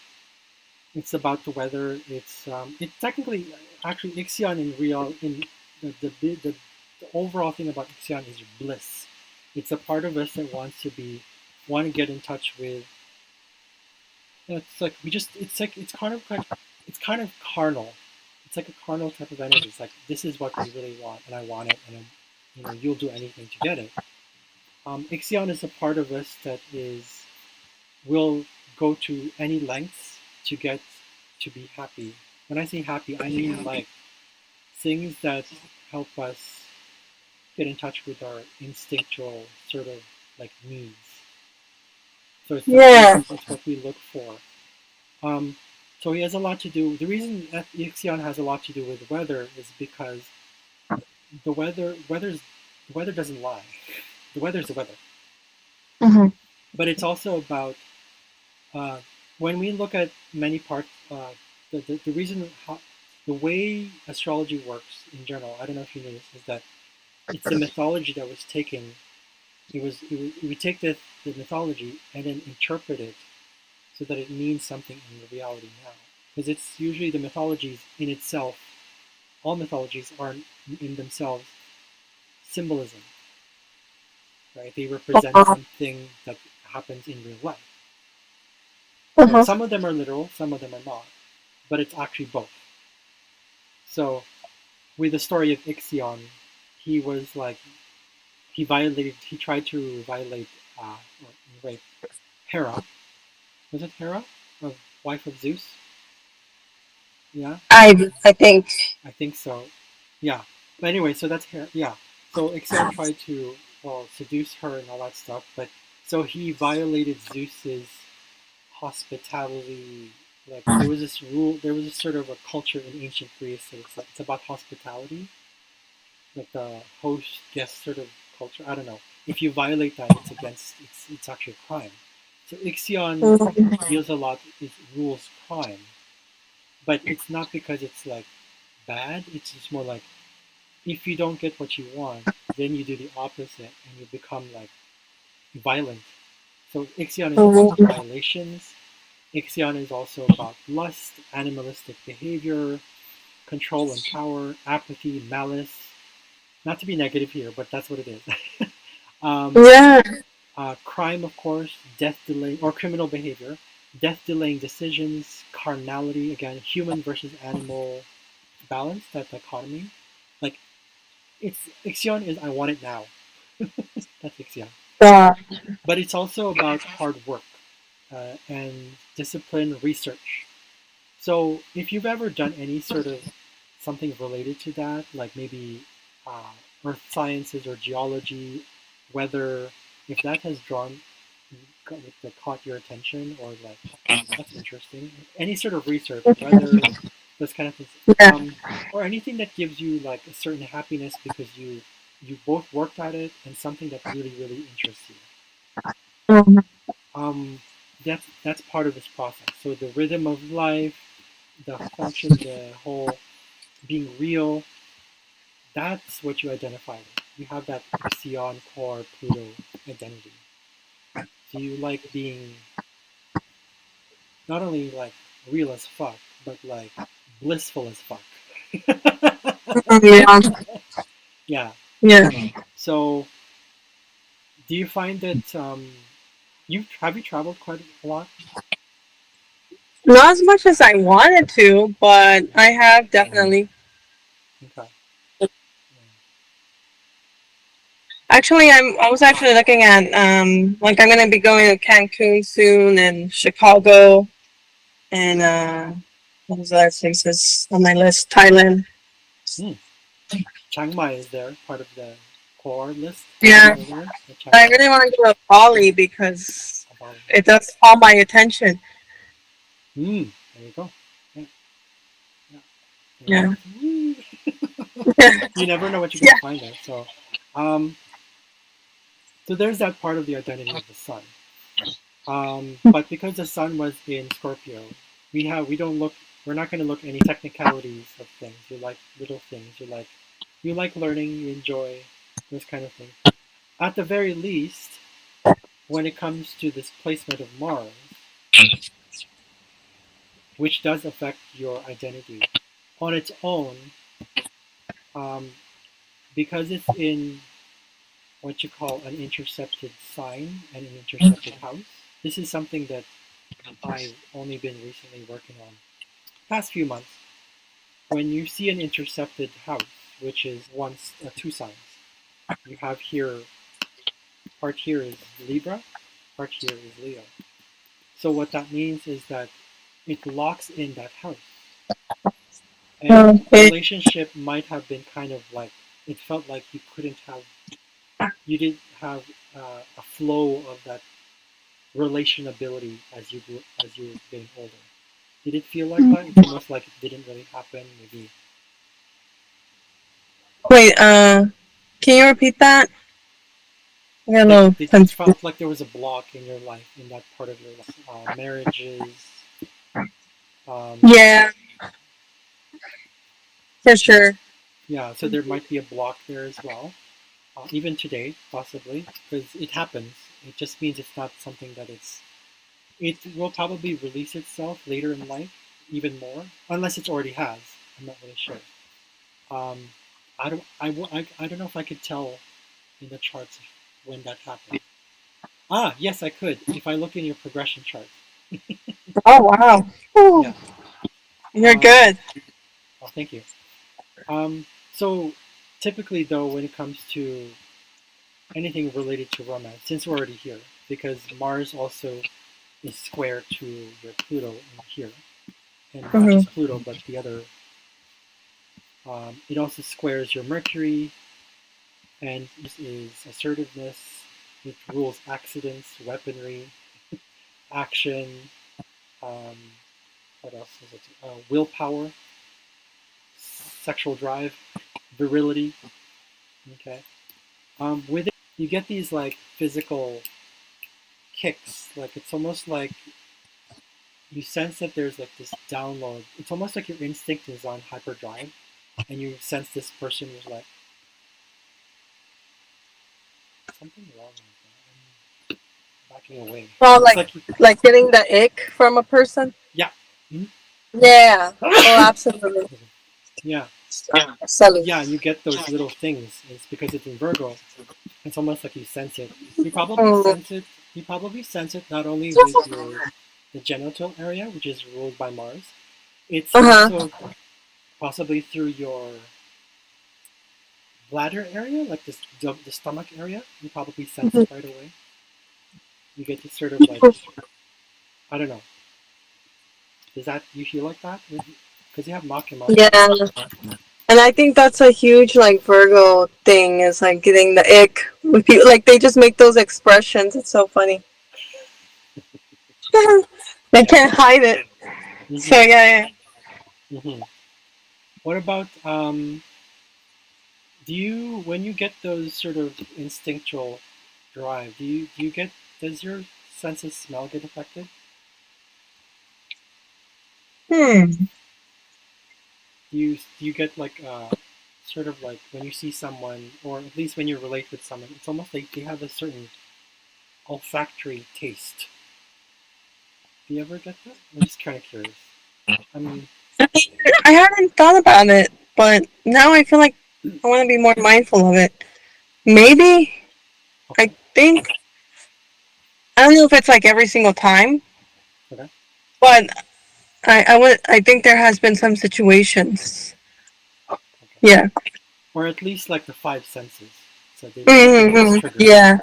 It's about the weather. It's technically actually Ixion in real in the overall thing about Ixion is bliss. It's a part of us that want to get in touch with. It's like we just it's kind of carnal. It's like a carnal type of energy. It's like this is what we really want, and I want it, and you'll do anything to get it. Ixion is a part of us that is will go to any lengths to get to be happy. When I say happy, I mean like things that help us get in touch with our instinctual sort of like needs. So Yeah. it's what we look for. Um, so he has a lot to do. The reason that Ixion has a lot to do with weather is because the weather doesn't lie. The weather's the weather, Hmm. but it's also about uh, when we look at many parts. The reason how the way astrology works in general, I don't know if you know this, is that it's the mythology that was taken. We take the mythology and then interpret it so that it means something in the reality now. Because it's usually the mythologies in itself. All mythologies are in themselves symbolism, right? They represent Uh-huh. something that happens in real life. So Uh-huh. some of them are literal, some of them are not, but it's actually both. So with the story of Ixion, he was like he tried to violate or rape Hera. Was it Hera, the wife of Zeus? Yeah, I think. I think so. Yeah, but anyway, so that's Hera. Yeah, so Ixion tried to well seduce her and all that stuff, but so he violated Zeus's hospitality. Like there was this rule, there was this sort of a culture in ancient Greece that it's like it's about hospitality, like the host guest sort of culture. I don't know. If you violate that, it's actually a crime. So Ixion Mhm. deals a lot it rules crime, but it's not because it's like bad. It's just more like if you don't get what you want, then you do the opposite and you become like violent. So Ixion is about violations Ixion is also about lust, animalistic behavior, control and power, apathy, malice. Not to be negative here, but that's what it is. um, Yeah. crime, of course, death delay or criminal behavior, death delaying decisions, carnality, again, human versus animal balance, that dichotomy. Like, it's Ixion is I want it now. That's Ixion. Uh, But it's also about hard work and discipline, research. So if you've ever done any sort of something related to that, like maybe uh, earth sciences or geology, weather, if that has that caught your attention or like that's interesting, any sort of research, weather, those kind of things, yeah. or anything that gives you like a certain happiness because you both worked at it and something that really interests you. Mhm. Um, that's part of this process. So the rhythm of life, the function, the whole being real, that's what you identify with. You have that Ixion core Pluto identity. So you like being not only like real as fuck, but like blissful as fuck. Yeah. Yeah. Yeah. So do you find that you have you traveled quite a lot? Not as much as I wanted to, but I have definitely. Okay. Yeah. Actually, I was actually looking at like I'm gonna be going to Cancun soon and Chicago and what was the other places on my list? Thailand. Hmm. Chiang Mai is there, part of the core list Yeah, earlier. The Chiang I Mai, really want to go to Bali because Bali. it does call my attention. Hmm. There you go. Yeah. Yeah. There you Yeah. go. Whee! You never know what you're Yeah. gonna find there. Um, so there's that part of the identity of the sun. But because the sun was in Scorpio, we don't look we're not going to look at any technicalities of things. You like little things. You like learning. You enjoy those kind of things. At the very least, when it comes to this placement of Mars, which does affect your identity on its own, um, because it's in what you call an intercepted sign and an intercepted house. This is something that I've only been recently working on past few months. When you see an intercepted house, which is once two signs, you have here part here is Libra, part here is Leo. So what that means is that it locks in that house, and the Okay. relationship might have been kind of like it felt like you didn't have a flow of that relationability as you were getting older. Did it feel like that? It's almost like it didn't really happen. Maybe Wait. Can you repeat that? like Hello. it felt like there was a block in your life, in that part of your life. Marriages, um, Yeah, for yeah, sure. yeah. So there might be a block there as well, even today, possibly, because it happens. It just means it's not something that it will probably release itself later in life, even more, unless it already has. I'm not really sure. Um, I don't know if I could tell in the charts when that happened. Ah, yes, I could. If I look in your progression chart. Oh wow. Ooh, Yeah. you're Um, good. oh, thank you. So typically, though, when it comes to anything related to romance, since we're already here, because Mars also is square to your Pluto in here, and not Hmm. just Pluto, but the other. It also squares your Mercury, and this is assertiveness. It rules accidents, weaponry, action. Um, what else is it? Willpower, sexual drive, virility. Okay. With it, you get these like physical kicks. Like it's almost like you sense that there's like this download. It's almost like your instinct is on hyperdrive, and you sense this person is like something wrong with that. backing away. Oh, It's like like getting the ick from a person. yeah, mhm. Yeah. Oh, absolutely. Yeah, Salute. yeah, and you get those little things. It's because it's in Virgo. It's almost like you sense it. You probably Mm. sense it. You probably sense it not only with your the genital area, which is ruled by Mars. It's Uh huh. also possibly through your bladder area, like this the stomach area. You probably sense it right away. You get to sort of like I don't know. Does that you feel like that? Because you have make make. Yeah. And I think that's a huge like Virgo thing is like getting the ick with people. Like they just make those expressions. It's so funny. They can't hide it. So Mm-hmm. yeah, Mm-hmm. What about do you when you get those sort of instinctual drive? Do you get does your sense of smell get affected? yeah. Hmm. Do you get like sort of like when you see someone or at least when you relate with someone, it's almost like they have a certain olfactory taste. Do you ever get that? I'm just kind of curious. I mean, I hadn't thought about it, but now I feel like I want to be more mindful of it. Maybe I okay, think I don't know if it's like every single time, okay, but I think there has been some situations. okay, Yeah. or at least like the five senses. So they get Mm-hmm. triggered. Yeah.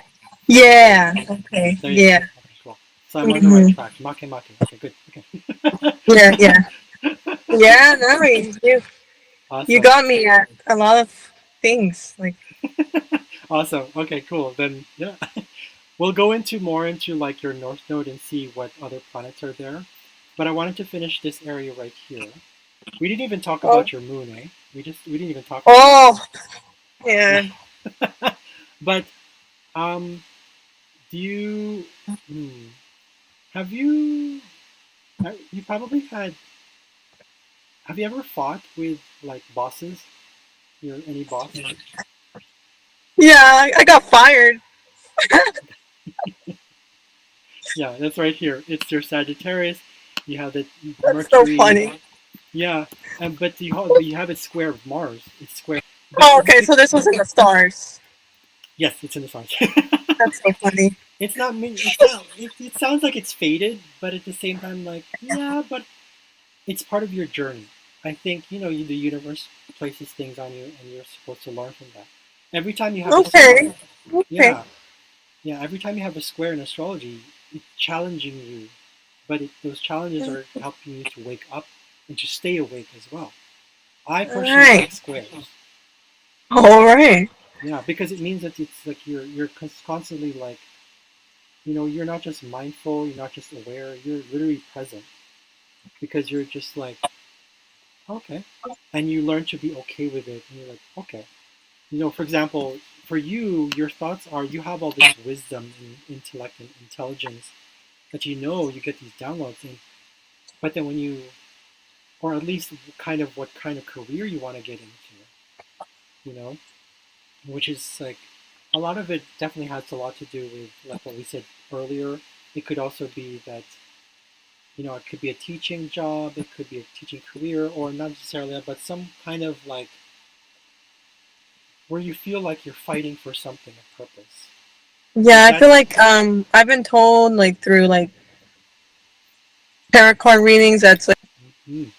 Okay, there you Yeah. go. Okay. There you go. Yeah. Okay, cool. So I'm on the right Mm-hmm. track. Make make. Okay, good. Yeah. Okay. Yeah. Yeah. No, you Awesome. got me at a lot of things. Like, Awesome. Okay, cool. Then yeah, we'll go into more into like your north node and see what other planets are there. But I wanted to finish this area right here. We didn't even talk oh, about your moon, eh? We didn't even talk about that. oh, yeah. But um, do you hmm, have you you probably had have you ever fought with like bosses? Your any boss? Yeah. I got fired. Yeah, that's right here. It's your Sagittarius. You have the That's so Mercury. funny. Yeah, and but you have it square with Mars. It's square, but Oh, it's okay. So this was in the stars. yes, it's in the sign. That's so funny. It's not me. It's not. It sounds like it's faded, but at the same time, like yeah, but it's part of your journey. I think the universe places things on you, and you're supposed to learn from that. Every time you have a Okay. square, Okay. yeah, yeah. Every time you have a square in astrology, it's challenging you, but those challenges are helping you to wake up and to stay awake as well. I All personally right. like squares. All right. Yeah, because it means that it's like you're constantly like you're not just mindful, you're not just aware, you're literally present because you're just like okay, and you learn to be okay with it, and you're like okay, for example, for you, your thoughts are you have all this wisdom and intellect and intelligence that you get these downloads in, but then when you or at least what kind of career you want to get into, you know, which is like a lot of it definitely has a lot to do with like what we said earlier. It could also be that it could be a teaching job, it could be a teaching career, or not necessarily that, but some kind of like where you feel like you're fighting for something of purpose. Yeah, Is I that feel like I've been told like through like tarot card readings that's like mhm.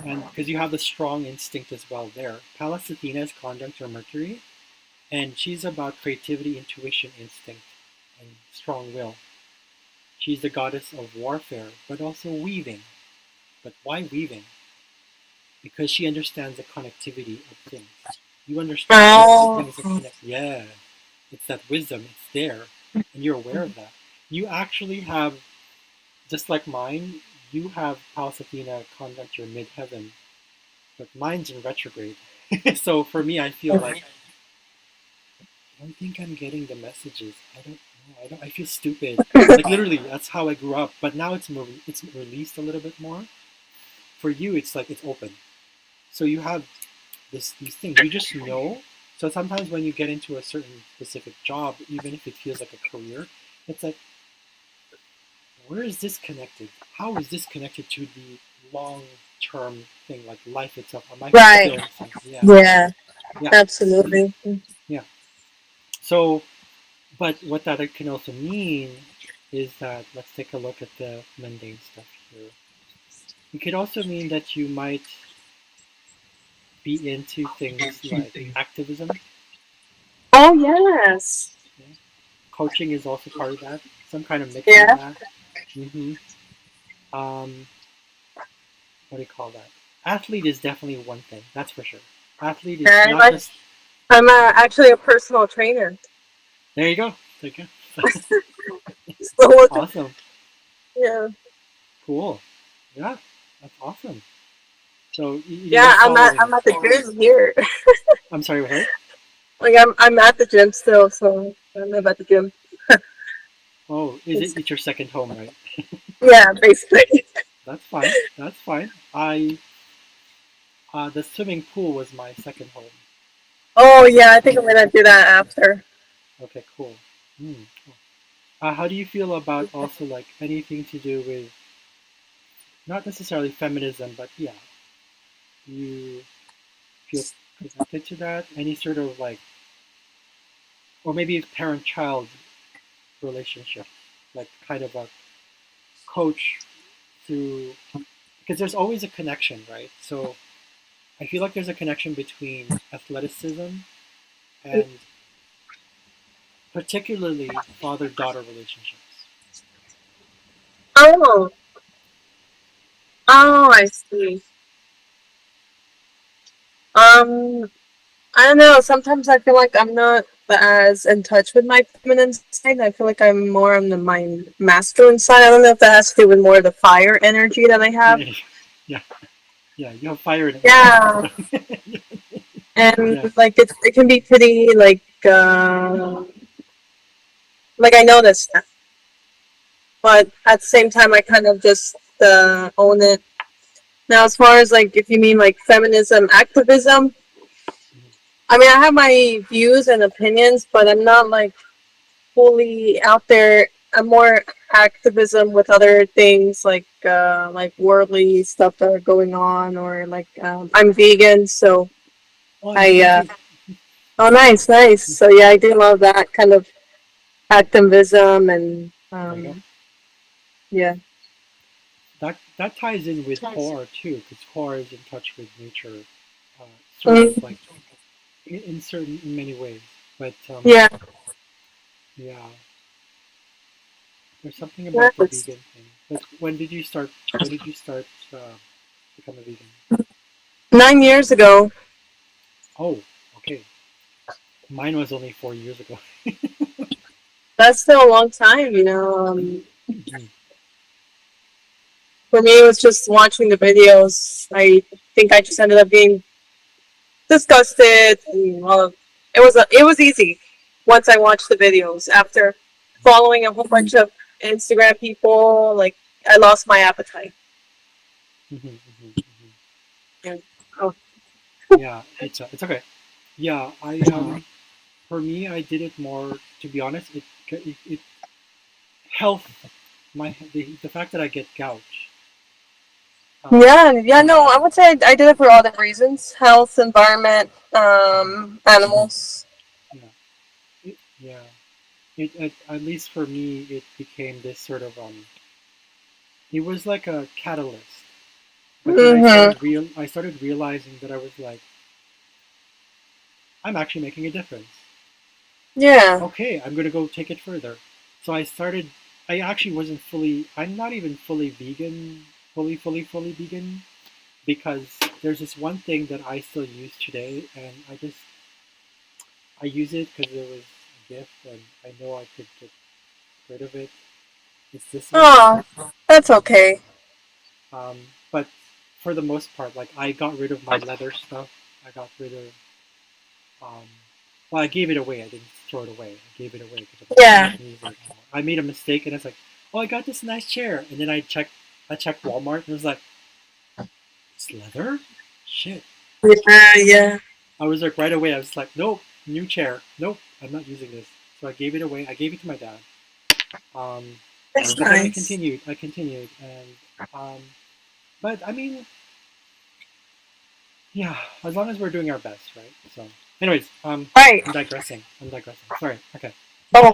And because you have a strong instinct as well there. Pallas Athena is conjunct your Mercury, and she's about creativity, intuition, instinct, and strong will. She's the goddess of warfare, but also weaving. But why weaving? Because she understands the connectivity of things. You understand all oh things are connected. Yeah, it's that wisdom. It's there, and you're aware of that. You actually have, just like mine, you have Pallas Athena conjunct your midheaven, but mine's in retrograde. So for me, I feel like I don't think I'm getting the messages. I don't know. I don't. I feel stupid. Like literally, that's how I grew up. But now it's released a little bit more. For you, it's like it's open. So you have these things you just know. So sometimes when you get into a certain specific job, even if it feels like a career, it's like where is this connected? How is this connected to the long term thing, like life itself? Am I Right. experiencing? Yeah, Yeah. yeah, Absolutely. yeah. So, but what that can also mean is that let's take a look at the mundane stuff here. It could also mean that you might be into things like activism. Oh yes. Yeah. Coaching is also part of that. Some kind of mix of Yeah. that. Hmm. Um, what do you call that? Athlete is definitely one thing. That's for sure. Athlete is I'm not a, just. I'm Yeah. actually a personal trainer. There you go. There you go. So Awesome. yeah. Cool. Yeah, that's awesome. So you Yeah, love following. I'm at the gym here. I'm sorry. What? Like I'm at the gym still, so I live at the gym. Oh, is it? It's, It's your second home, right? yeah, basically. That's fine. That's fine. I the swimming pool was my second home. Oh yeah, I think I'm gonna do that after. Okay, cool. Hmm. How do you feel about also like anything to do with not necessarily feminism, but yeah, you feel connected to that? Any sort of like, or maybe parent-child relationship, like kind of a coach through, because there's always a connection, right? So I feel like there's a connection between athleticism and particularly father-daughter relationships. Oh, Yeah. oh, I see. I don't know. Sometimes I feel like I'm not as in touch with my feminine side. I feel like I'm more on my masculine side. I don't know if that has to do with more of the fire energy that I have. Yeah, yeah, yeah. You have fire in everything. Yeah, So. and Yeah. like it can be pretty like I know this, but at the same time I kind of just own it. Now, as far as like if you mean like feminism activism, Mhm. I mean I have my views and opinions, but I'm not like fully out there. I'm more activism with other things like worldly stuff that are going on, or like I'm vegan, so Oh, I'm I vegan too. oh nice, nice. So yeah, I do love that kind of activism and There you go. yeah. That ties in with core too, because core is in touch with nature, sort of Mm, like in certain in many ways. But yeah, yeah, there's something about the nice. vegan thing. But when did you start? When did you start become a vegan? 9 years ago. Oh, okay. Mine was only 4 years ago. That's still a long time, you know. Mhm. For me, it was just watching the videos. I think I just ended up being disgusted. And, well, it was easy once I watched the videos. After following a whole bunch of Instagram people, like I lost my appetite. Mhm, mhm, mhm. And, oh, Yeah, it's okay. Yeah, I for me, I did it more. To be honest, it health. The fact that I get gout. Um, yeah, yeah. No, I would say I did it for all the reasons: health, environment, mhm, animals. yeah, yeah. At least for me, it became this sort of It was like a catalyst. Like when Mm-hmm. I started realizing that I was like, I'm actually making a difference. Yeah. Okay, I'm gonna go take it further. So I started. I actually wasn't fully. I'm not even fully vegan. Fully vegan because there's this one thing that I still use today, and I use it because it was a gift, and I know I could get rid of it. It's this one. Oh, that's okay. But for the most part, like I got rid of my leather stuff. I got rid of. Um, well, I gave it away. I didn't throw it away. I gave it away because I'm like, I'm not Yeah. gonna use it anymore. I made a mistake, and it's like, oh, I got this nice chair, and then I checked Walmart, and it was like, it's leather. Shit. Yeah, yeah. I was like right away. I was like, nope, new chair. Nope, I'm not using this. So I gave it away. I gave it to my dad. Um, That's But then nice. I continued, and um, but I mean, yeah, as long as we're doing our best, right? So, anyways, Right. I'm digressing. I'm digressing. Sorry. Okay. Oh,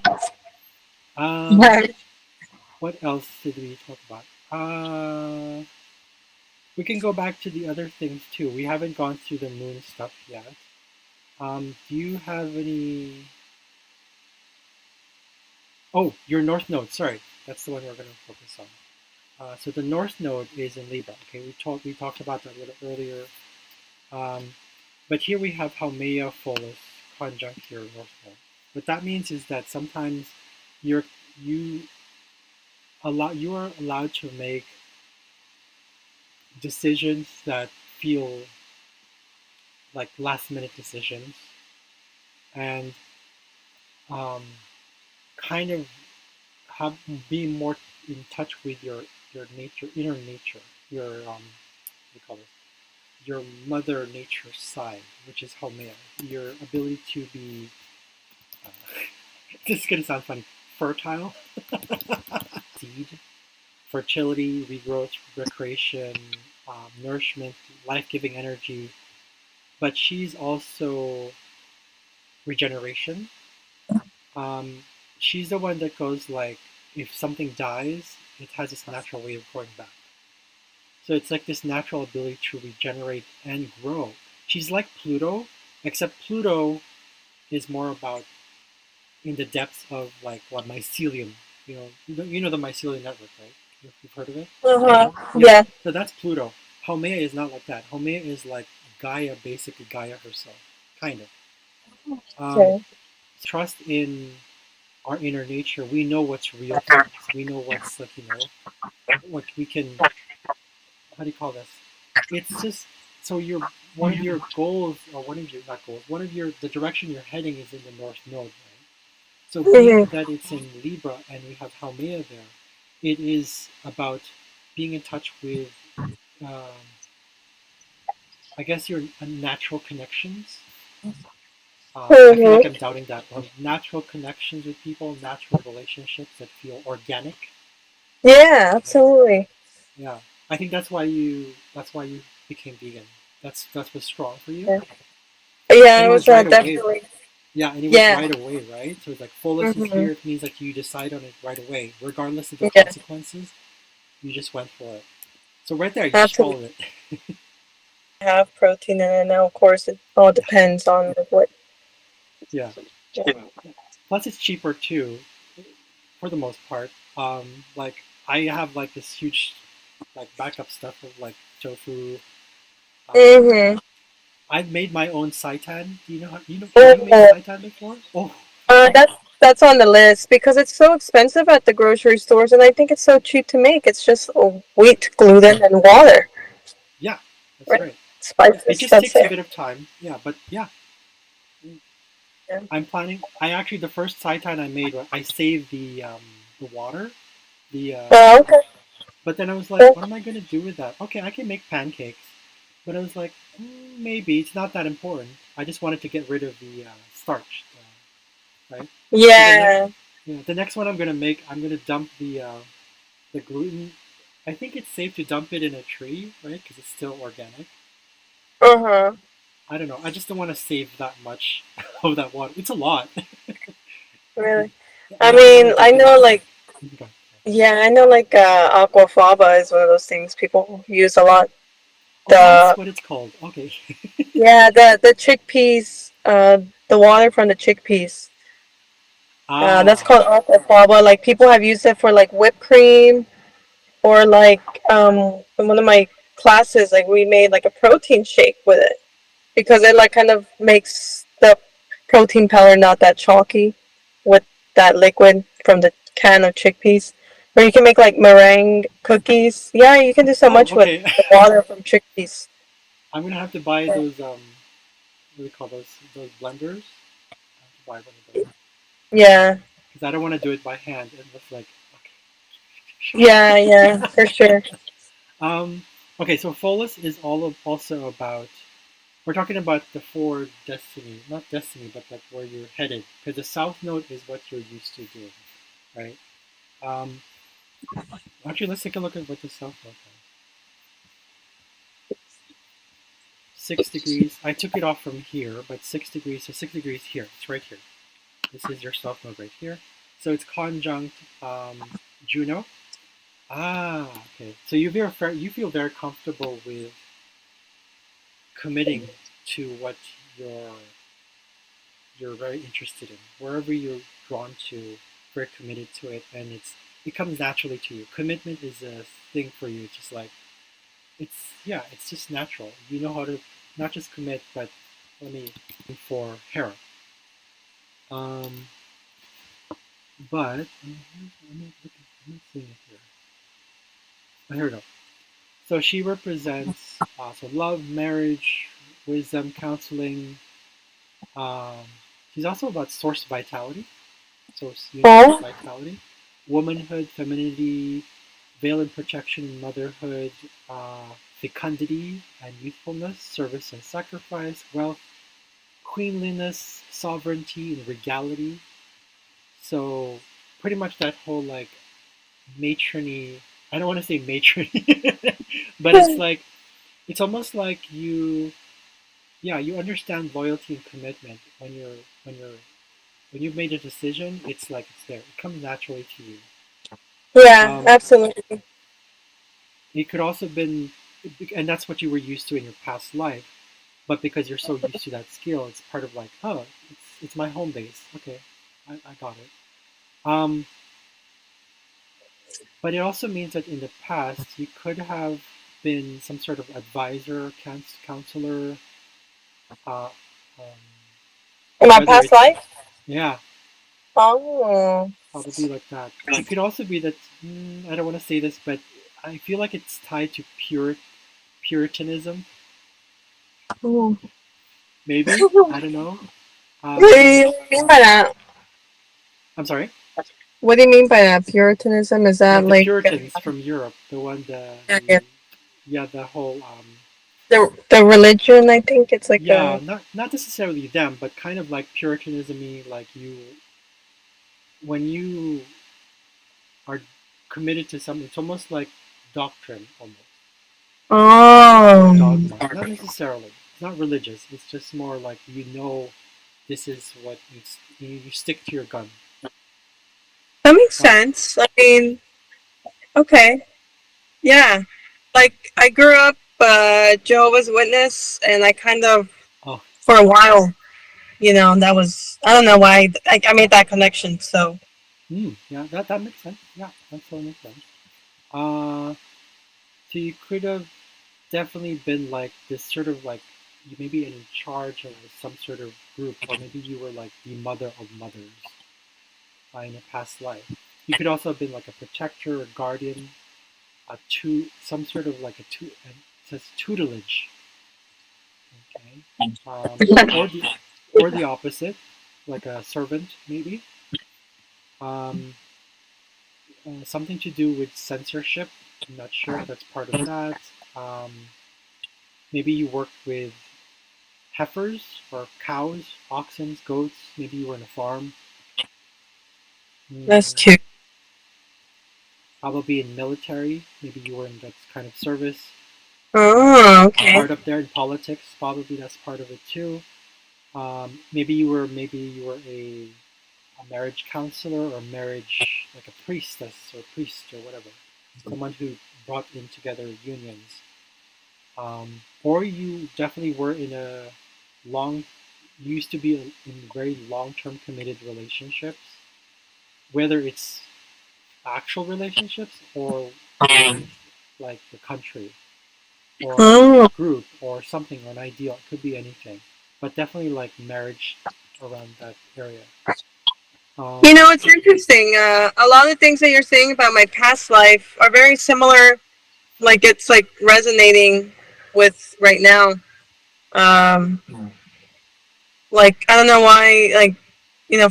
Um, right. what else did we talk about? We can go back to the other things too. We haven't gone through the moon stuff yet. Do you have any? Oh, your North Node. Sorry, that's the one we're going to focus on. So the North Node is in Libra. Okay, we talked about that a little earlier. Um, but here we have Haumea Pholus conjunct your North Node. What that means is that sometimes you're you you are allowed to make decisions that feel like last minute decisions and um, kind of have be more in touch with your nature, inner nature, your what do you call this? Your mother nature side, which is Haumea, your ability to be. Uh, this is gonna sound funny. Fertile, seed, fertility, regrowth, recreation, nourishment, life-giving energy. But she's also regeneration. Um, she's the one that goes like, if something dies, it has this natural way of growing back. So it's like this natural ability to regenerate and grow. She's like Pluto, except Pluto is more about in the depths of like what mycelium. You know the mycelium network, right? You've heard of it? Uh-huh. Yeah. Yeah. So that's Pluto. Haumea is not like that. Haumea is like Gaia, basically Gaia herself, kind of. Okay. Trust in our inner nature. We know what's real for us. We know what's like what we can. How do you call this? It's just so your one of your goals or one of your not goals. One of your the direction you're heading is in the North Node, right? So being Mhm. that it's in Libra and we have Haumea there, it is about being in touch with, um, I guess, your natural connections. I feel like Mhm. I'm doubting that one. Natural connections with people, natural relationships that feel organic, Yeah, right? absolutely. Yeah, I think that's why you became vegan. That's what's strong for you, Yeah, yeah, and I it was was right away. definitely. Yeah, and it was Yeah. right away, right? So it's like fullness is Hmm. here. It means like you decide on it right away, regardless of the Yeah, consequences. You just went for it. So right there, you just absolutely. followed it. Have protein in it now. Of course, it all depends on like, what. Yeah. Yeah. Plus, it's cheaper too, for the most part. Like I have like this huge, like backup stuff of like tofu. Um, Mm-hmm. I've made my own seitan. Do you know how have you made Oh, seitan before? Oh, that's on the list because it's so expensive at the grocery stores, and I think it's so cheap to make. It's just wheat, gluten, and water, yeah, that's right? right. It Spices. just That's takes a it. bit of time. Yeah, but yeah, Yeah. I'm planning. I actually the first seitan I made, I saved the water, the Oh, okay. but then I was like, Cool. what am I gonna do with that? Okay, I can make pancakes, but I was like, maybe it's not that important. I just wanted to get rid of the starch, right? So Yeah. the next one I'm gonna make, I'm gonna dump the gluten. I think it's safe to dump it in a tree, right? Because it's still organic. Uh huh. I don't know. I just don't want to save that much of that water. It's a lot. Really. I I also want to mean, I dump it in. know like. Okay. Yeah, I know like aquafaba is one of those things people use a lot. Oh, that's The what it's called. Okay. Yeah, the chickpeas, the water from the chickpeas. That's Ah. called aquafaba. Like people have used it for like whipped cream or like in one of my classes, like we made like a protein shake with it because it like kind of makes the protein powder not that chalky with that liquid from the can of chickpeas. Or you can make like meringue cookies. Yeah, you can do so Oh, much with okay. the water from chickpeas. I'm gonna have to buy those what do you call those blenders? I have to buy one of those Yeah, because I don't want to do it by hand. It looks like yeah, yeah, for sure. um okay. So Folus is also about we're talking about the four destiny, not destiny, but like where you're headed. Because the south node is what you're used to doing, right? Um, Actually, let's take a look at what the south node has. 6 degrees. I took it off from here, but 6 degrees. So 6 degrees here. It's right here. This is your south node right here. So it's conjunct Juno. Ah, okay. So you feel very comfortable with committing to what you're you're very interested in. Wherever you're drawn to, very committed to it, and it comes naturally to you. Commitment is a thing for you. Just like it's just natural. You know how to not just commit, but let me for Hera. Um, but I'm not seeing it here. Oh, here we go. So she represents so love, marriage, wisdom, counseling. Um, she's also about source vitality, so universe Oh, vitality, womanhood, femininity, veil and protection, motherhood, fecundity and youthfulness, service and sacrifice, wealth, queenliness, sovereignty, and regality. So pretty much that whole like matrony. I don't want to say matrony, but it's almost like you understand loyalty and commitment when you've made a decision. It's like it's there. It comes naturally to you. yeah, Um, absolutely. it could also been, and that's what you were used to in your past life. But because you're so used to that skill, it's part of like, oh, it's my home base. Okay, I got it. Um, but it also means that in the past you could have been some sort of advisor, counselor, uh, um, In my whether past it's life? yeah, Oh. probably like that. It could also be that I don't want to say this, but I feel like it's tied to Puritanism. Ooh. Maybe I don't know. What do you mean by that? I'm sorry. What do you mean by that? Puritanism? Is that Like the like Puritans from Europe, the one yeah, the yeah the whole the religion? I think it's like yeah a. not necessarily them, but kind of like Puritanism, like when you are committed to something, it's almost like doctrine almost or Oh, dogma. Not necessarily. It's not religious. It's just more like this is what you stick to your gun. that makes Um, sense. I mean, okay, yeah. Like I grew up Jehovah's Witness, and I kind of oh, for a while, that was I don't know why I made that connection. So. yeah, that makes sense. Yeah, that totally makes sense. Uh, so you could have definitely been like this sort of like you maybe in charge of some sort of group, or maybe you were like the mother of mothers in a past life. You could also have been like a protector, a guardian, some sort of like it says tutelage, okay, or the opposite, like a servant maybe, um, something to do with censorship. I'm not sure if that's part of that. Um, maybe you worked with heifers or cows, oxen, goats. Maybe you were in a farm. That's Mm, cute. probably in military. Maybe you were in that kind of service. Oh, okay. Part up there in politics. Probably that's part of it too. Maybe you were a marriage counselor or marriage like a priestess or priest or whatever. Someone who brought in together unions. Or you definitely were in a long. You used to be in very long-term committed relationships, whether it's actual relationships or with like the country or a Oh. group or something or an ideal. It could be anything, but definitely like marriage around that area. Um, It's interesting. A lot of things that you're saying about my past life are very similar. Like it's like resonating with right now. Um, like I don't know why. Like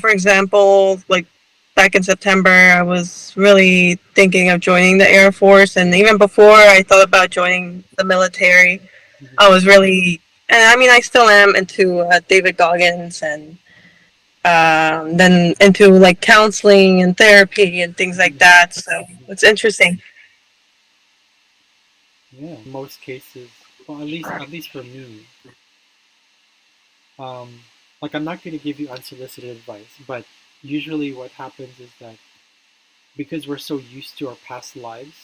for example, like back in September, I was really thinking of joining the Air Force, and even before I thought about joining the military, mhm. I was really, and I mean, I still am into David Goggins and then into like counseling and therapy and things like Hmm. that. So it's interesting. Yeah, in most cases, well, at least for me, um, like I'm not going to give you unsolicited advice, but usually what happens is that because we're so used to our past lives,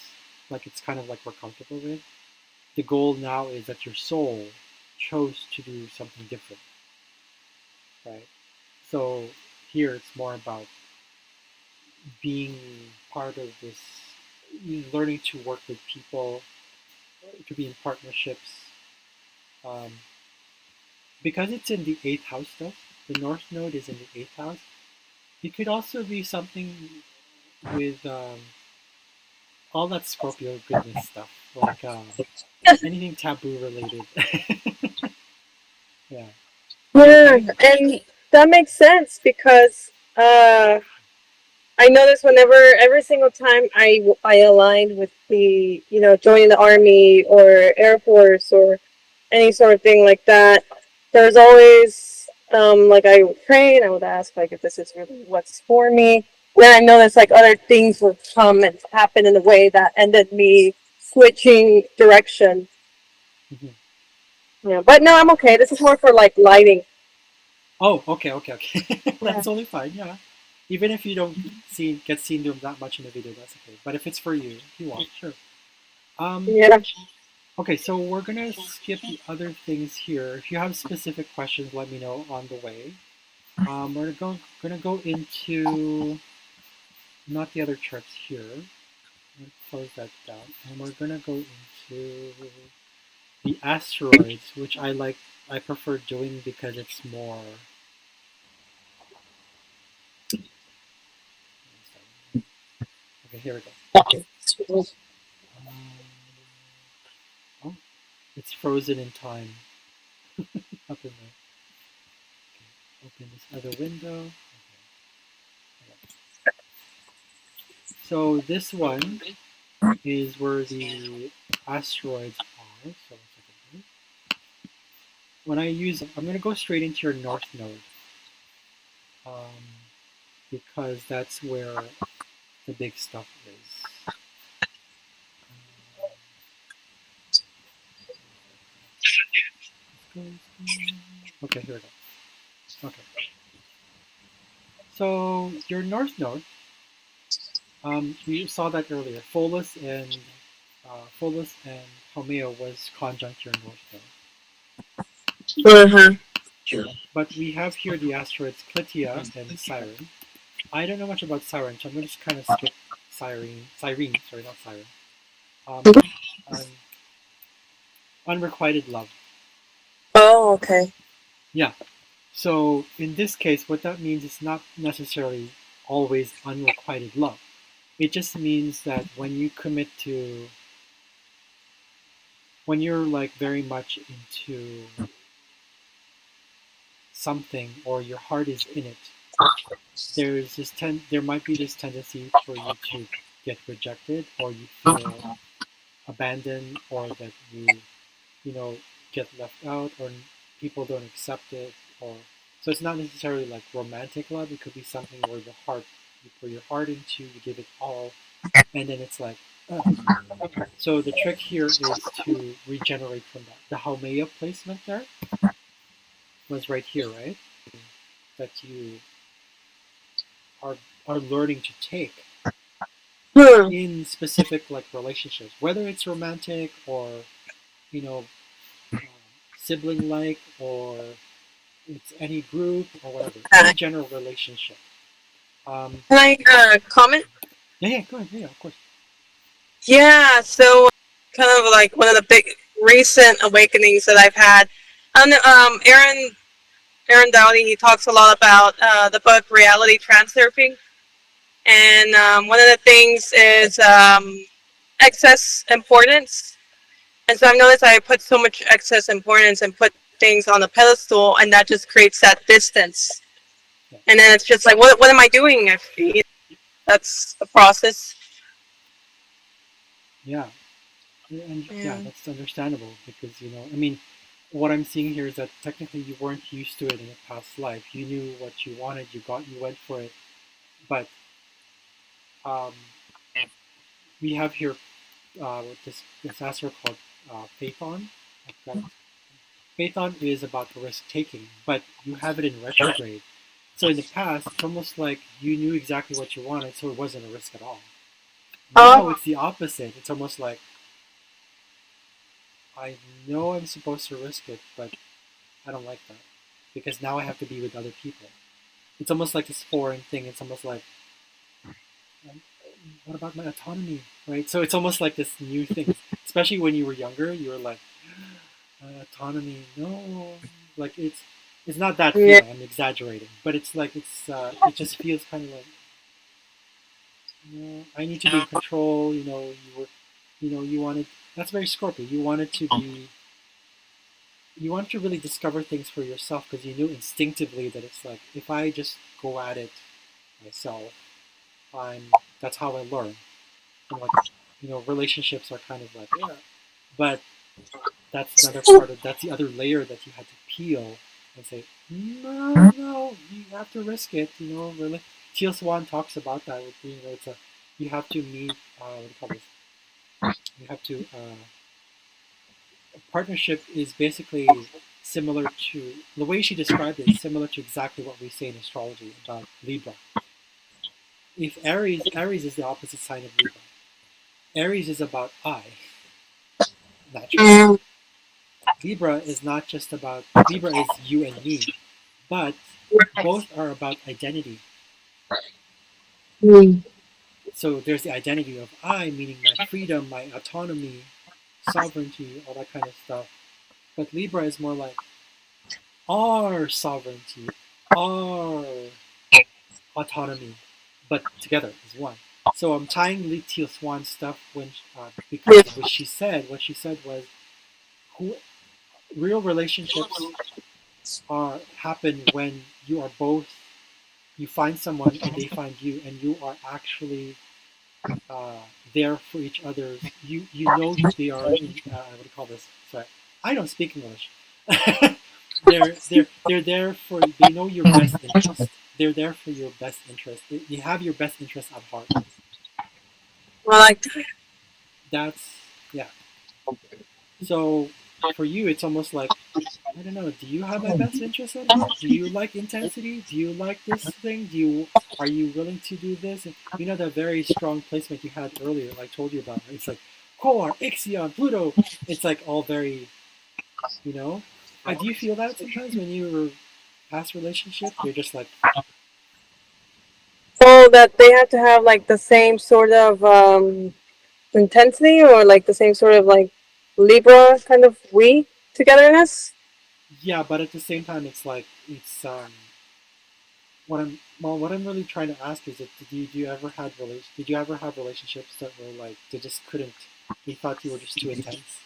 like it's kind of like we're comfortable with. The goal now is that your soul chose to do something different, right? So here it's more about being part of this, learning to work with people, to be in partnerships. Um, because it's in the eighth house stuff, the North Node is in the eighth house. It could also be something with all that Scorpio goodness stuff, like anything taboo related. Yeah. You Yeah, okay? and that makes sense because I notice whenever every single time I aligned with the joining the army or air force or any sort of thing like that, there's always like I would pray and I would ask like if this is really what's for me. Then I noticed like other things would come and happen in a way that ended me switching direction. Hmm. Yeah, but no, I'm Yeah. okay. This is more for like lighting. Oh, okay, okay, okay. Yeah. That's totally fine. Yeah. Even if you don't get seen doing that much in the video, that's okay. But if it's for you, if you want, sure. Um, Yeah. okay, so we're gonna skip the other things here. If you have specific questions, let me know on the way. Gonna go into not the other charts here. I'm gonna close that down, and we're gonna go into the asteroids, which I like. I prefer doing because it's more. Okay, here we go. Um, oh, it's frozen in time up in there. Okay, open this other window. Okay. So this one is where the asteroids are. So one second here. When I use, I'm going to go straight into your north node um, because that's where the big stuff is. Okay, here we go. Okay, so your north node, we saw that earlier. Pholus and Haumea was conjunct your north node. Uh-huh. But we have here the asteroids Clitia and Siren. I don't know much about Siren, so I'm going to just kind of skip Cyrene, sorry, not Siren. Um, un, Unrequited love. Oh, okay. Yeah. So in this case, what that means is not necessarily always unrequited love. It just means that when you commit to, when you're like very much into something or your heart is in it, there might be this tendency for you to get rejected or you feel abandoned or that you know get left out or people don't accept it or so it's not necessarily like romantic love. It could be something where you pour your heart into, you give it all, and then it's like uh. So the trick here is to regenerate from that. The Haumea placement there was right here, right? That you are are learning to take Hmm. in specific like relationships, whether it's romantic or you know um, sibling like or it's any group or whatever, any Can general relationship. Um, I comment? yeah, yeah, go ahead. Yeah, of course. Yeah, so kind of like one of the big recent awakenings that I've had. And Aaron Dowdy, he talks a lot about the book Reality Transurfing, and one of the things is excess importance. And so I've noticed I put so much excess importance and put things on a pedestal, and that just creates that distance. Yeah, And then it's just like, what am I doing? That's a process. yeah, and yeah, Yeah. that's understandable because I mean, what I'm seeing here is that technically you weren't used to it in a past life. You knew what you wanted, you went for it. But um, we have here this answer called Phaethon. I've got it. Phaethon is about risk taking, but you have it in retrograde. So in the past, it's almost like you knew exactly what you wanted, so it wasn't a risk at all. Now Oh, it's the opposite. It's almost like I know I'm supposed to risk it, but I don't like that because now I have to be with other people. It's almost like this foreign thing. It's almost like, um, what about my autonomy, right? So it's almost like this new thing. Especially when you were younger, you were like, autonomy, no, like it's not that yeah. feeling. I'm exaggerating, but it's like it just feels kind of like, I need to be in control. You wanted, that's very Scorpio. You wanted to really discover things for yourself because you knew instinctively that it's like if I just go at it myself, I'm that's how I learn. And like, relationships are kind of like, yeah, but that's the other layer that you had to peel and say, no, no, you have to risk it. Really, Teal Swan talks about that with it's a you have to meet. What do you call this? You have to. A partnership is basically similar to the way she described it. Is similar to exactly what we say in astrology about Libra. If Aries is the opposite sign of Libra. Aries is about I, naturally. Mm, Libra is not just about Libra is you and me, but both are about identity. mm. So there's the identity of I, meaning my freedom, my autonomy, sovereignty, all that kind of stuff. But Libra is more like our sovereignty, our autonomy, but together as one. So I'm tying Li Teal Swan stuff because Yeah. what she said was, who real relationships are happen when you find someone and they find you, and you are actually uh, there for each other's. You know they are in. What do you call this? Sorry, I don't speak English. They're there for. They know your best interest. They're there for your best interest. You have your best interest at heart. Well, like, That's yeah. So for you, it's almost like, I don't know. Do you have my best interest at heart? Do you like intensity? Do you like this thing? Are you willing to do this? And that very strong placement you had earlier, like I told you about. It's like Core, Ixion, Pluto. It's like all very, you know. Do you feel that sometimes when you were past relationship? You're just like, so that they have to have like the same sort of intensity or like the same sort of like Libra kind of we togetherness. yeah, but at the same time, it's like what I'm really trying to ask is, did you ever have relationships that were like they just couldn't, they thought you were just too intense?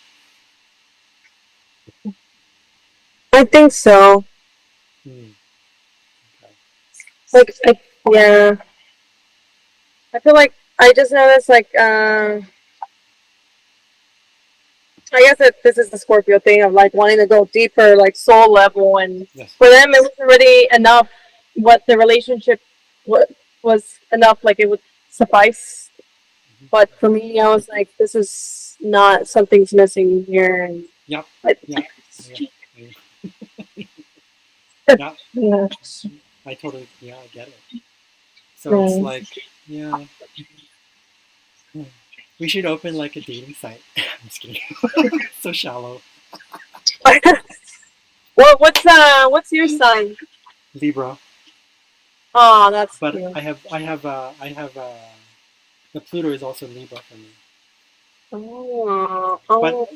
I think so. Hmm. Okay. Like, yeah, I feel like I just noticed like I guess that this is the Scorpio thing of like wanting to go deeper, like soul level, and Yes. for them it was already enough. What the relationship was enough, like it would suffice. Hmm. But for me, I was like, this is not something's missing here, and Yep. like, Yeah. Yeah. I, yeah. yeah, I totally. Yeah, I get it. So it's right. like, yeah, we should open like a dating site. I'm just kidding. So shallow. What's your sign? Libra. Oh, that's But cute. the Pluto is also Libra for me. Oh, But oh,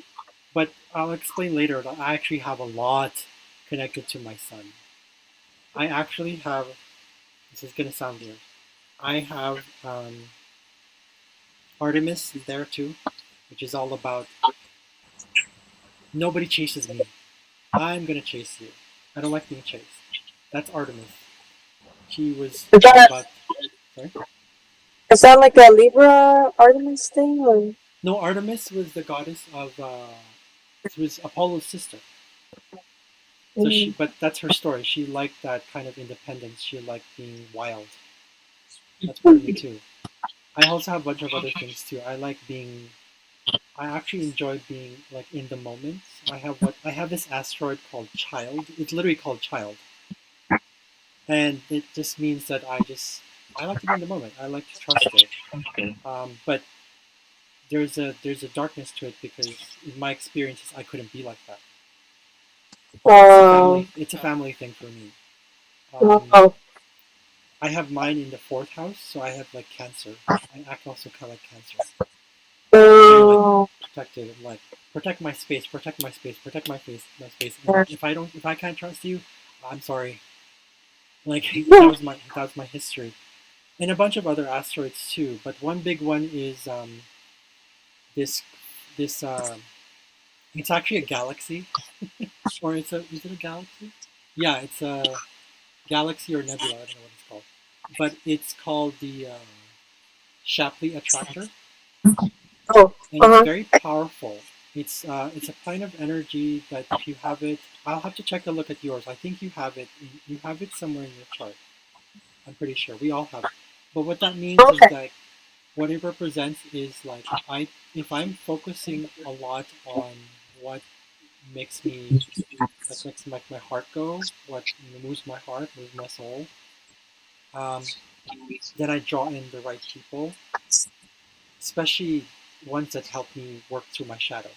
but I'll explain later that I actually have a lot connected to my sun. I actually have. This is gonna sound weird. I have Artemis is there too, which is all about nobody chases me. I'm gonna chase you. I don't like being chased. That's Artemis. She was is all that about. Sorry. is that like a Libra Artemis thing? Or? No, Artemis was the goddess of. It was Apollo's sister. So she, but that's her story. She liked that kind of independence. She liked being wild. That's part of me too. I also have a bunch of other things too. I like being. I actually enjoy being like in the moment. I have this asteroid called Child. It's literally called Child, and it just means that I like to be in the moment. I like to trust it. But there's a darkness to it because in my experiences I couldn't be like that. Oh, It's a family thing for me. Um, oh, I have mine in the fourth house, so I have like Cancer. I act also kind of like Cancer. I'm very like oh, protective, like protect my space, protect my space, protect my space. And yeah. if I can't trust you, I'm sorry. Like Yeah. that was my history, and a bunch of other asteroids too. But one big one is this this it's actually a galaxy, or is it a galaxy? Yeah, it's a galaxy or nebula. I don't know what it's called, but it's called the Shapley Attractor, Oh, and it's uh-huh. very powerful. It's a plane of energy that if you have it, I'll have to check a look at yours. I think you have it. You have it somewhere in your chart. I'm pretty sure we all have it. But what that means is Okay. that what it represents is like if I'm focusing a lot on what makes me that makes my heart go, what moves my heart, moves my soul, um, then I draw in the right people, especially ones that help me work through my shadow.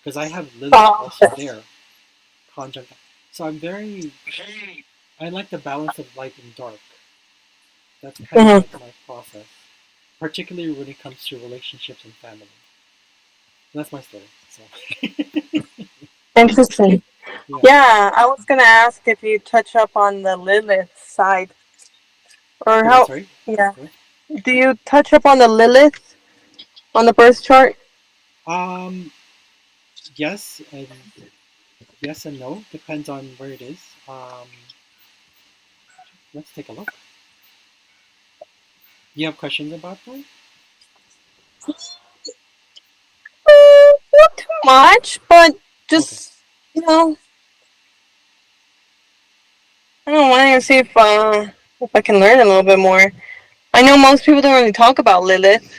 Because I have Lilith Oh, also there, conjunct. So I like the balance of light and dark. That's kind of mhm. like my process, particularly when it comes to relationships and family. That's my story. So, Interesting. yeah. Yeah, I was gonna ask if you touch up on the Lilith side, or The what? how. Sorry. Yeah. The Do you touch up on the Lilith on the birth chart? what? Yes and yes and no. Depends on where it is. Let's take a look. You have questions about that? Not too much, but Okay. just you know, I don't want to see if I can learn a little bit more. I know most people don't really talk about Lilith,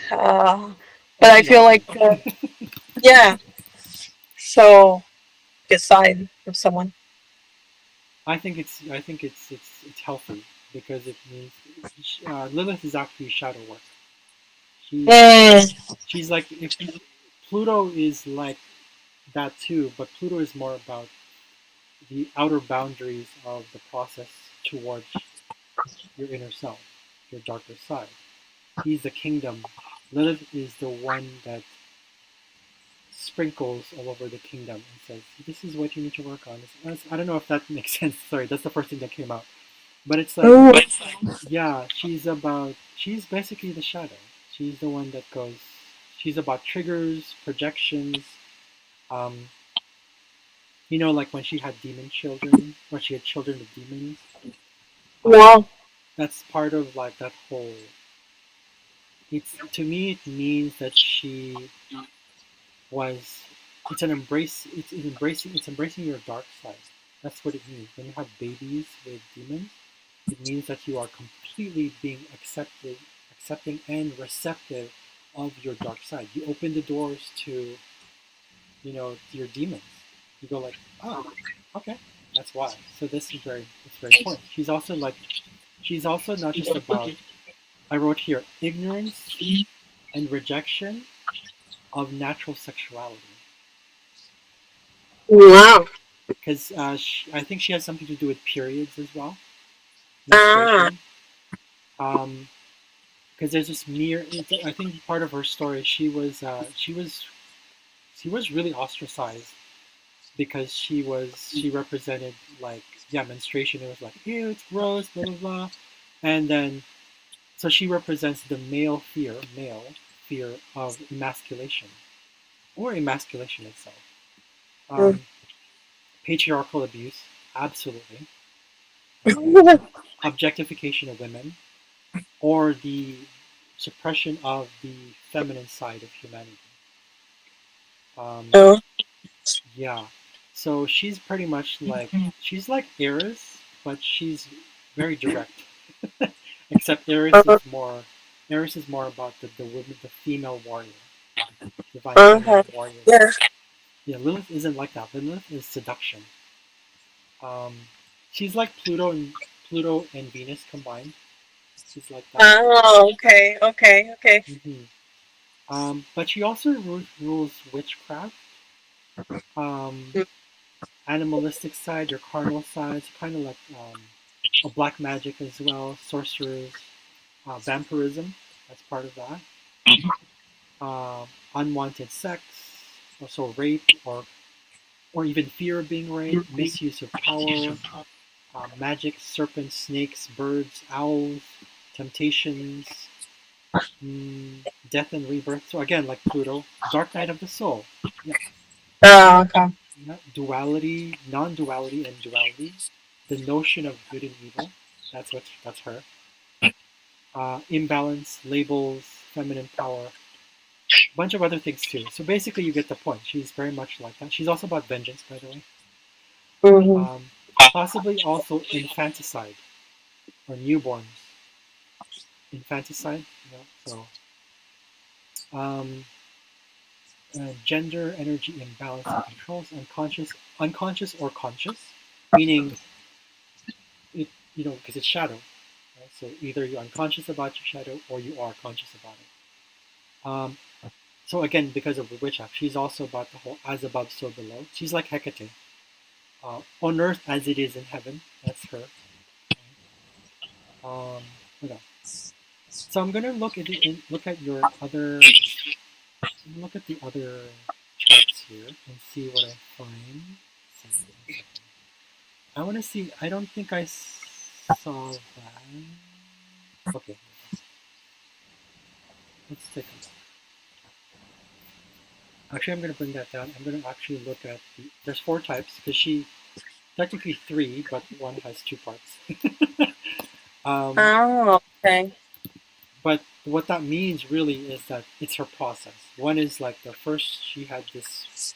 but I Actually, a lot feel of like people. yeah. So decide of someone. I think it's healthy because it means Lilith is actually shadow work. She's Mm, she's like if Pluto is like that too, but Pluto is more about the outer boundaries of the process towards your inner self, your darker side. He's the kingdom. Lilith is the one that sprinkles all over the kingdom and says, "This is what you need to work on." I don't know if that makes sense. Sorry, that's the first thing that came out. But it's like, ooh, yeah, she's basically the shadow. She's the one that goes. She's about triggers, projections. Um, like when she had demon children, when she had children with demons. Um, wow. that's part of like that whole. It's to me, it means that she was it's embracing your dark side. That's what it means. When you have babies with demons, it means that you are completely being accepting and receptive of your dark side. You open the doors to, your demons. You go like, oh, okay, that's why. So it's very important. She's also not just about, I wrote here, ignorance and rejection of natural sexuality. Wow. Because I think she has something to do with periods as well, Ah. menstruation. Um, because there's this I think part of her story, she was really ostracized because she represented like, yeah, menstruation. It was like, ew, it's gross, blah blah blah, and then so she represents the male fear of emasculation or emasculation itself. Mm. Um, Patriarchal abuse, absolutely. Um, Objectification of women, or the suppression of the feminine side of humanity. Um, Oh. yeah. So she's pretty much like she's like Eris, but she's very direct. Except Eris is more about the woman, the female warrior, divine Uh-huh. feminine warrior. Yeah. Yeah, Lilith isn't like that. Lilith is seduction. She's like Pluto and Venus combined. She's like that. Oh, okay, okay, okay. Hmm. But she also rules witchcraft, um, animalistic side, your carnal side, kind of like a black magic as well, sorcerers, vampirism. That's part of that. Unwanted sex, also rape or even fear of being raped, misuse of power, magic, serpents, snakes, birds, owls, temptations, death and rebirth. So again, like Pluto, dark night of the soul. Yeah, Oh, okay. yeah. Duality, non-duality, and duality. The notion of good and evil. That's her. Imbalance, labels, feminine power, a bunch of other things too. So basically, you get the point. She's very much like that. She's also about vengeance, by the way. Mm-hmm. Um, Possibly also infanticide or newborns. Infanticide, you know, gender energy imbalance and controls, unconscious or conscious, meaning it, because it's shadow. Right? So either you're unconscious about your shadow or you are conscious about it. So again, because of the witch act, she's also about the whole as above, so below. She's like Hecate. On earth as it is in heaven. That's her. What else? So I'm gonna look at your other. Look at the other charts here and see what I find. Second. I want to see. I don't think I saw that. Okay, let's take a look. Actually, I'm going to bring that down. I'm going to actually look at there's four types because she technically three, but one has two parts. um, Oh, okay. but what that means really is that it's her process. One is like the first she had this.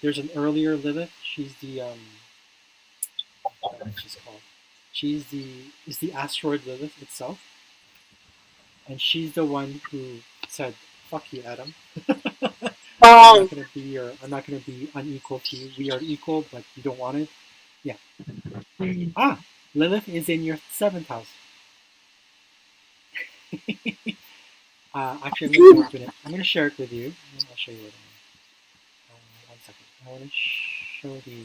There's an earlier Lilith. She's the I forgot what she's called. She's the asteroid Lilith itself, and she's the one who said, "Fuck you, Adam. Um, I'm not gonna be unequal to you. We are equal, but you don't want it." Yeah. mm-hmm. Ah, Lilith is in your seventh house. Actually, I'm gonna open it. I'm gonna share it with you. I'll show you what I mean. 1 second. I want to show the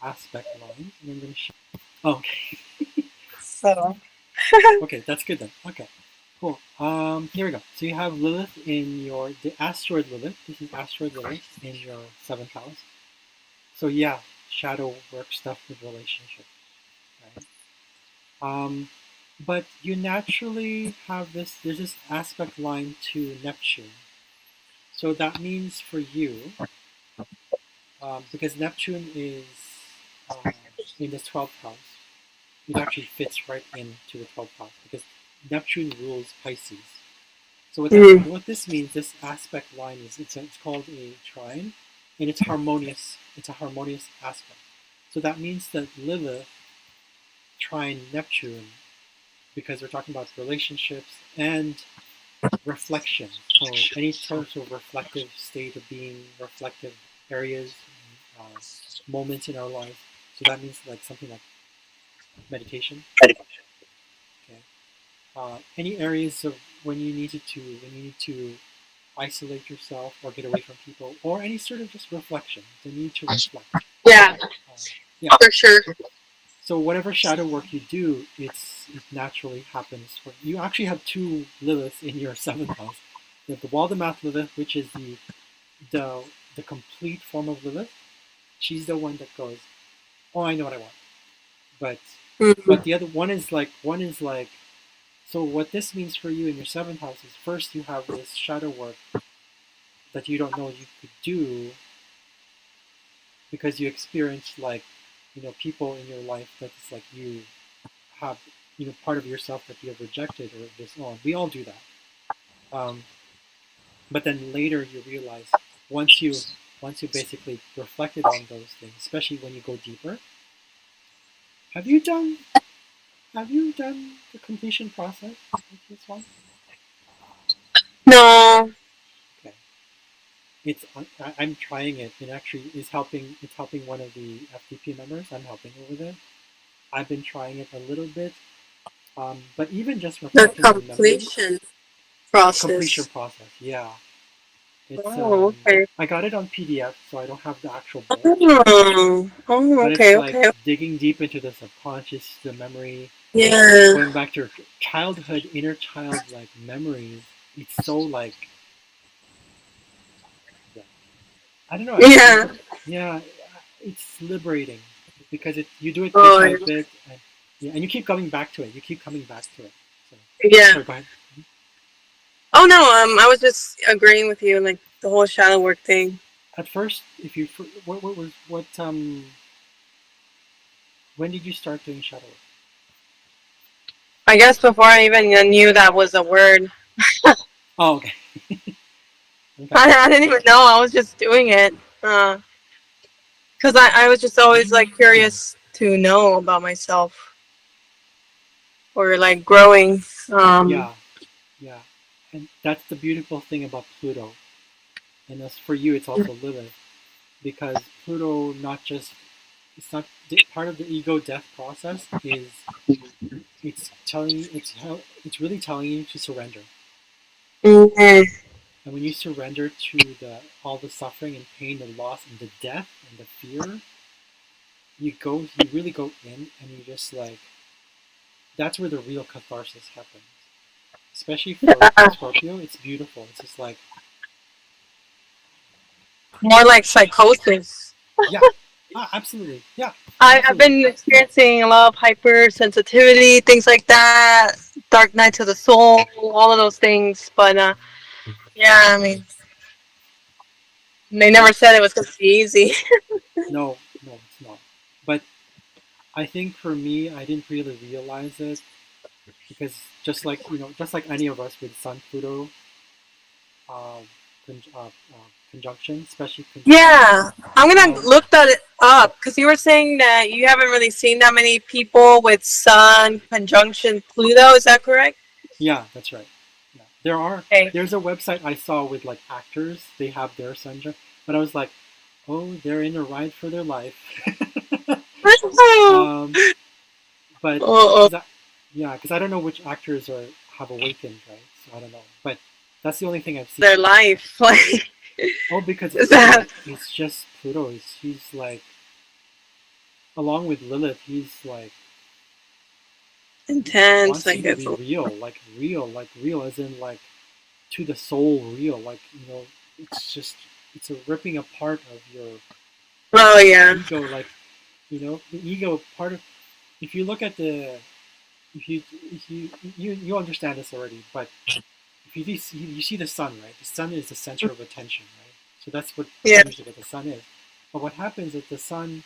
aspect lines, and I'm gonna show. Oh, okay. So, Okay, that's good then. Okay, cool. Here we go. So you have Lilith in the asteroid Lilith. This is asteroid Lilith in your seventh house. So yeah, shadow work stuff with relationship, right? But you naturally have this. There's this aspect line to Neptune. So that means for you, because Neptune is uh, in the 12th house, it actually fits right into the 12th house because Neptune rules Pisces. So mm, what this means, this aspect line is it's called a trine, and it's harmonious. It's a harmonious aspect. So that means that Lilith trine Neptune, because we're talking about relationships and reflection. So any sort of reflective state of being, reflective areas, uh, moments in our lives. So that means like something like meditation. Okay. Any areas of when you need to isolate yourself or get away from people, or any sort of just reflection, the need to reflect. yeah, Uh, yeah. for sure. So whatever shadow work you do, it naturally happens. You actually have two Liliths in your seventh house. You have the Waldemath Lilith, which is the the complete form of Lilith. She's the one that goes, "Oh, I know what I want." But Mm-hmm. the other one is like. So what this means for you in your seventh house is first you have this shadow work that you don't know you could do because you experience like people in your life that's like you have part of yourself that you have rejected or disowned. We all do that. But then later you realize once you once you basically reflected on those things, especially when you go deeper. Have you done have you done the completion process with this one? No. Okay. I'm trying it. It actually is helping. It's helping one of the FTP members. I'm helping her with it. I've been trying it a little bit, but even just The reflecting on memories, completion completion process. process. Yeah, it's Oh, okay. I got it on PDF, so I don't have the actual book, Oh, oh, but it's okay, like okay. digging deep into the subconscious, the memory, Yeah. going back to your childhood, inner child like memories. It's so like, yeah, I don't know. Yeah. Yeah, it's liberating because you do it bit Oh, by yeah. bit, and yeah, and you keep coming back to it. You keep coming back to it. So, Yeah. sorry, go ahead. Oh no, I was just agreeing with you, like the whole shadow work thing. At first, if you what was what when did you start doing shadow work? I guess before I even knew that was a word, Oh, okay, okay, I didn't even know. I was just doing it because I was just always like curious to know about myself or like growing. Um, yeah, yeah, and that's the beautiful thing about Pluto, and as for you, it's also Lilith because Pluto not just it's not part of the ego death process is it's telling you it's really telling you to surrender. mhm. And when you surrender to the all the suffering and pain, the loss and the death and the fear, you really go in and you just like that's where the real catharsis happens. Especially for Yeah, Scorpio, it's beautiful. It's just like more like psychosis. yeah, absolutely, yeah, I've absolutely, been experiencing a lot of hypersensitivity, things like that, dark nights of the soul, all of those things. But yeah, I mean, they never but said it was going to be easy. no, no, it's not. But I think for me, I didn't really realize it because just like any of us with Sun Pluto uh, conjunction, especially Yeah, I'm gonna um, look that up because you were saying that you haven't really seen that many people with Sun conjunction Pluto. Is that correct? yeah, that's right. Yeah, Okay. there's a website I saw with like actors. They have their sunja, but I was like, oh, they're in a ride for their life. Oh, um, but oh, because yeah, because I don't know which actors are have awakened, right? So I don't know, but that's the only thing I've seen. their life. Like, Oh, because is that it's just Pluto. He's like along with Lilith. He's like he intense? wants you Like, to it's, be real, like real, as in like to the soul, real. Like it's just it's a ripping apart of your oh yeah, ego. Like the ego part of. If you look at the if you understand this already, but if you see the sun, right? The sun is the center of attention, right? So that's what yeah. usually what the sun is. But what happens is the sun's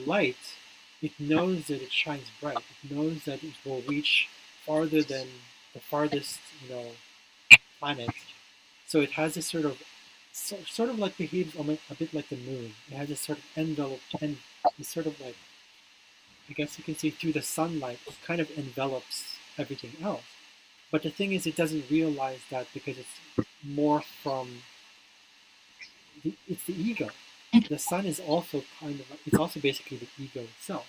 light, it knows that it shines bright. It knows that it will reach farther than the farthest, planet. So it has this sort of like behaves almost a bit like the moon. It has this sort of enveloped, and it's sort of like I guess you can see through the sunlight, it kind of envelops everything else. But the thing is, it doesn't realize that because it's more from it's the ego. The sun is also it's also basically the ego itself.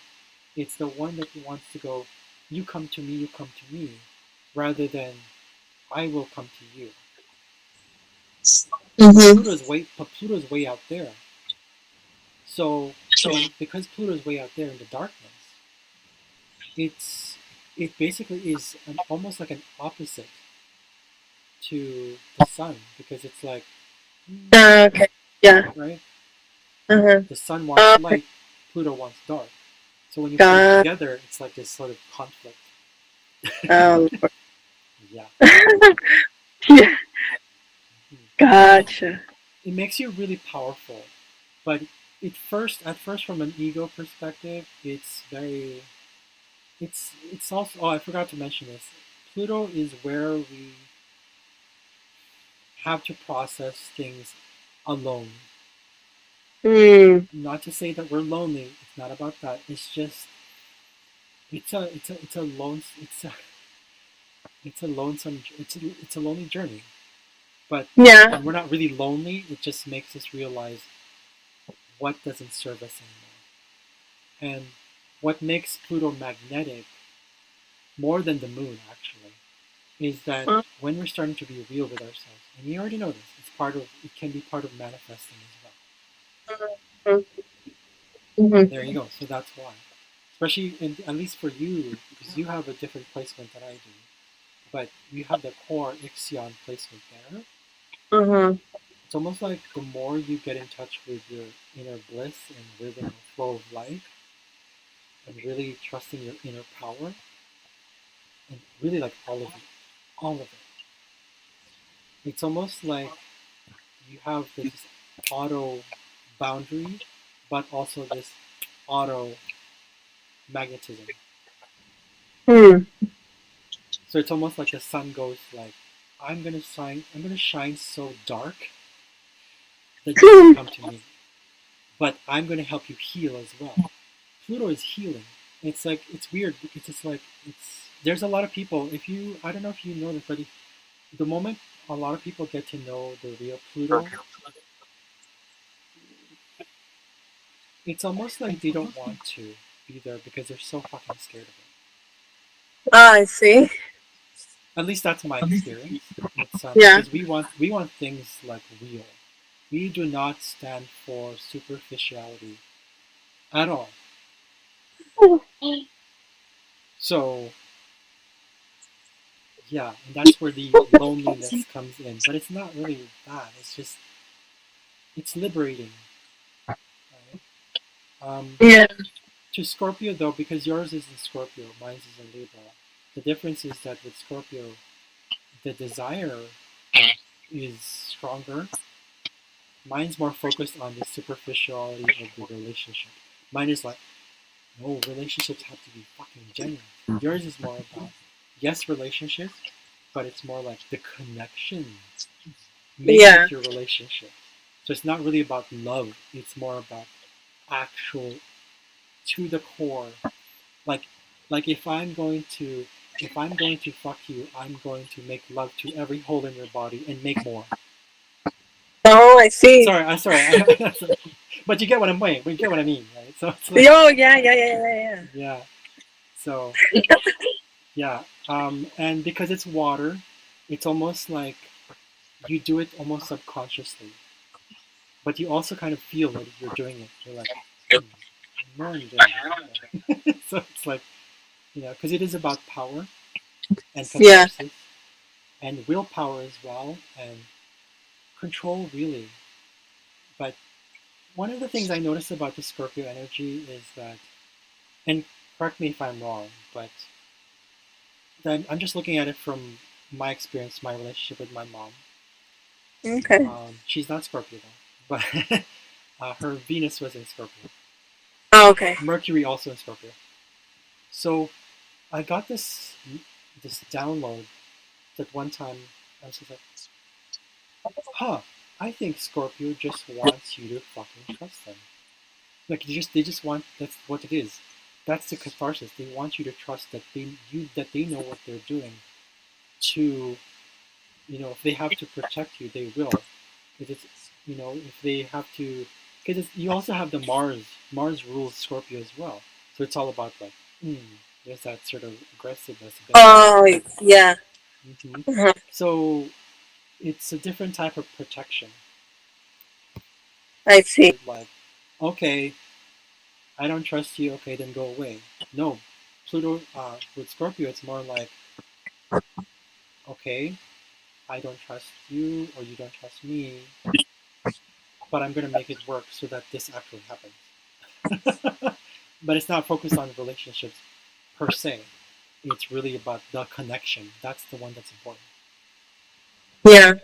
It's the one that wants to go, you come to me, rather than I will come to you. Mm-hmm. But Pluto's way out there. So because Pluto's way out there in the darkness, it's it basically is almost like an opposite to the sun because it's like Okay. Yeah. right. Uh-huh. The sun wants Okay. light, Pluto wants dark. So when you put it God. together, it's like this sort of conflict. Oh. Yeah, Yeah. mhm. and Gotcha. it makes you really powerful. But at first, from an ego perspective, it's very it's also oh I forgot to mention this. Pluto is where we have to process things alone. Hmm. Not to say that we're lonely. It's not about that. It's just it's a lonesome it's a lonely journey. But Yeah. when we're not really lonely, it just makes us realize what doesn't serve us anymore. And what makes Pluto magnetic more than the moon actually is that when we're starting to be real with ourselves, and you already know this, it can be part of manifesting as well. Mm-hmm. There you go. So that's why, especially at least for you, because you have a different placement than I do, but you have the core Ixion placement there. Mm-hmm. It's almost like the more you get in touch with your inner bliss and rhythm and flow of life, and really trusting your inner power, and really like all of it. It's almost like you have this auto boundary, but also this auto magnetism. Hmm. So it's almost like the sun goes like, I'm gonna shine so dark that you can come to me, but I'm gonna help you heal as well. Pluto is healing. It's like it's weird because it's like it's there's a lot of people. If you I don't know if you know this, but the moment a lot of people get to know the real Pluto, it's almost like they don't want to be there because they're so fucking scared of it. Ah, I see. At least that's my experience. It's Yeah. because we want things like real. We do not stand for superficiality at all. So yeah, and that's where the loneliness comes in. But it's not really that. It's just it's liberating, right? Yeah. To Scorpio though, because yours is in Scorpio, mine is in Libra. The difference is that with Scorpio, the desire is stronger. Mine's more focused on the superficiality of the relationship. Mine is like, no, relationships have to be fucking genuine. Yours is more about, yes, relationships, but it's more like the connection made Yeah. with your relationship. So it's not really about love. It's more about actual, to the core. Like, like if I'm going to fuck you, I'm going to make love to every hole in your body and make more. Oh, I see. Sorry, but you get what I'm saying. You get what I mean, right? So it's like, Oh, yeah, yeah, yeah, yeah, yeah. So yeah, and because it's water, it's almost like you do it almost subconsciously, but you also kind of feel that you're doing it. You're like, I know I'm doing this. Okay. So it's like, because it is about power and yeah. catharsis and willpower as well and control, really. But one of the things I noticed about the Scorpio energy is that, and correct me if I'm wrong, but then I'm just looking at it from my experience, my relationship with my mom. Yeah. Okay. She's not Scorpio though, but her Venus was in Scorpio. Oh, okay. Mercury also in Scorpio. So I got this download that one time I was just like, huh, I think Scorpio just wants you to fucking trust them. Like they just want that's what it is. That's the catharsis. They want you to trust that they know what they're doing. To if they have to protect you, they will. Because it's if they have to, because you also have the Mars. Mars rules Scorpio as well. So it's all about like, mm, there's that sort of aggressiveness, a bit of Oh, aggression. yeah. Uh-huh. So it's a different type of protection. I see. Like, okay, I don't trust you. Okay, then go away. No, Pluto with Scorpio, it's more like, okay, I don't trust you or you don't trust me, but I'm gonna make it work so that this actually happens. But it's not focused on relationships per se. It's really about the connection. That's the one that's important. Yeah.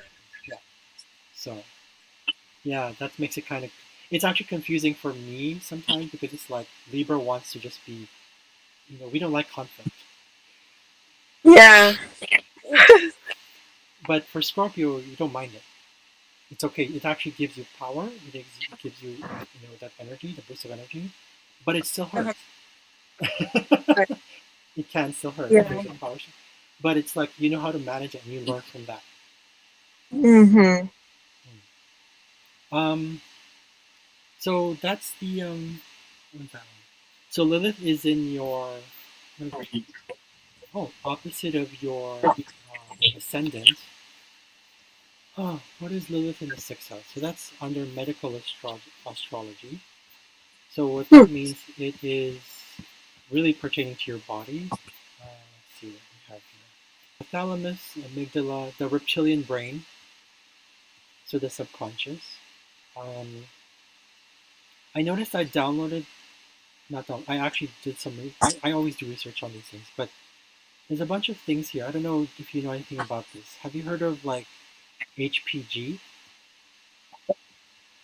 Yeah. So yeah, that makes it kind of. It's actually confusing for me sometimes because it's like Libra wants to just be. We don't like conflict. Yeah. But for Scorpio, you don't mind it. it's okay. It actually gives you power. Gives you, that energy, the boost of energy, but it still Uh-huh. hurts. Right. It can still hurt. Yeah. There's a power shift, but it's like you know how to manage it, and you learn from that. Mm-hmm. Um, so that's the what's that one? So Lilith is in your opposite of your ascendant. Oh, what is Lilith in the sixth house? So that's under medical astrology. So what Hmm. that means, it is really pertaining to your body. Let's see what we have here. Thalamus, amygdala, the reptilian brain, so the subconscious. Um, I noticed I downloaded, not down, I actually did some, I always do research on these things, but there's a bunch of things here. I don't know if you know anything about this. Have you heard of like HPG?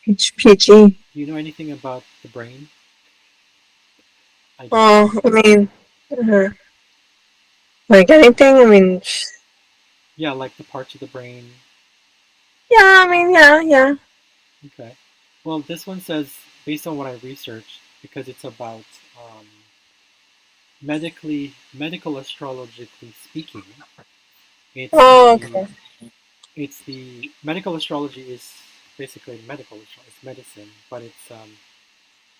HPG. Do you know anything about the brain? I guess Oh, I mean, uh, like anything. I mean, yeah, like the parts of the brain. yeah. I mean, yeah, yeah. Okay. Well, this one says, based on what I researched, because it's about medical astrologically speaking, it's Oh, the okay. it's the medical astrology is basically medical astrology. It's medicine, but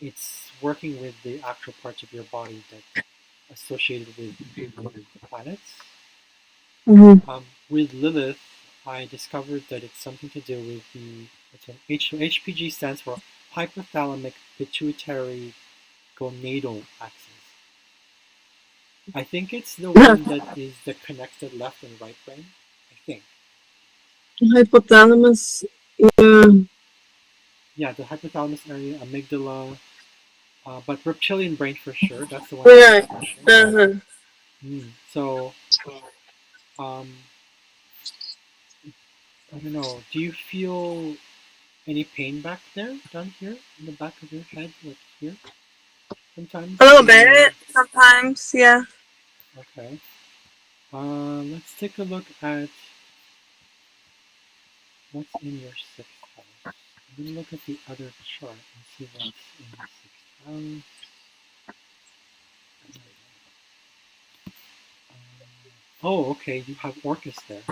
it's working with the actual parts of your body that associated with the planets. Mm-hmm. With Lilith, I discovered that it's something to do with HPG stands for hypothalamic pituitary gonadal axis. I think it's the one that is the connected left and right brain. I think. Hypothalamus. Yeah. Yeah, the hypothalamus area, amygdala, but reptilian brain for sure. That's the one that Yeah. needs mentioning. Uh-huh. So, um, I don't know. Do you feel any pain back there, down here, in the back of your head, like here? Sometimes A little when bit you're sometimes. Yeah. okay. Let's take a look at what's in your sixth house. I'm gonna look at the other chart and see what's in the sixth house. Oh, okay, you have Orcus there.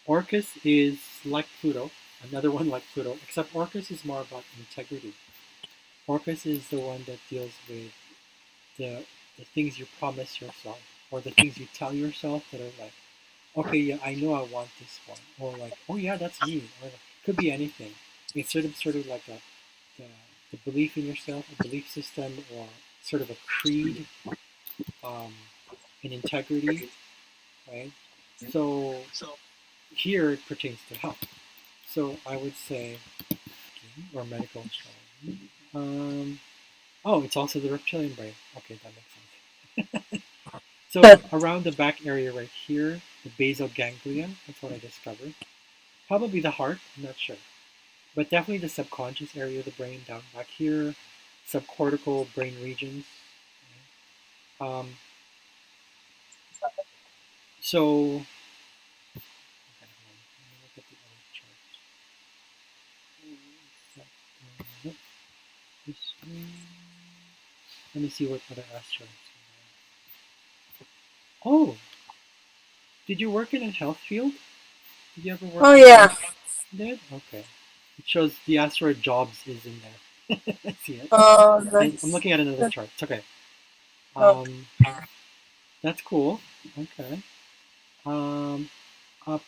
Orcus is like Pluto, another one like Pluto, except Orcus is more about integrity. Orcus is the one that deals with the the things you promise yourself, or the things you tell yourself that are like, okay, yeah, I know I want this one, or like, oh yeah, that's me, or like, could be anything. It's sort of like the, the belief in yourself, a belief system, or sort of a creed, um, an integrity, right? So here it pertains to health. So I would say, or medical astrology. Oh, it's also the reptilian brain. Okay, that makes sense. So around the back area right here, the basal ganglia, that's what I discovered. Probably the heart, I'm not sure. But definitely the subconscious area of the brain down back here, subcortical brain regions. Um, so, okay, let me look at the other chart. This one. Let me see what other asteroids. Oh, did you work in a health field? Did you ever work Oh in a yeah. health? You did? Okay. It shows the asteroid Jobs is in there. I see it. Oh, I'm nice. looking at another chart. It's okay. Oh. Um, that's cool. Okay. Um, uh,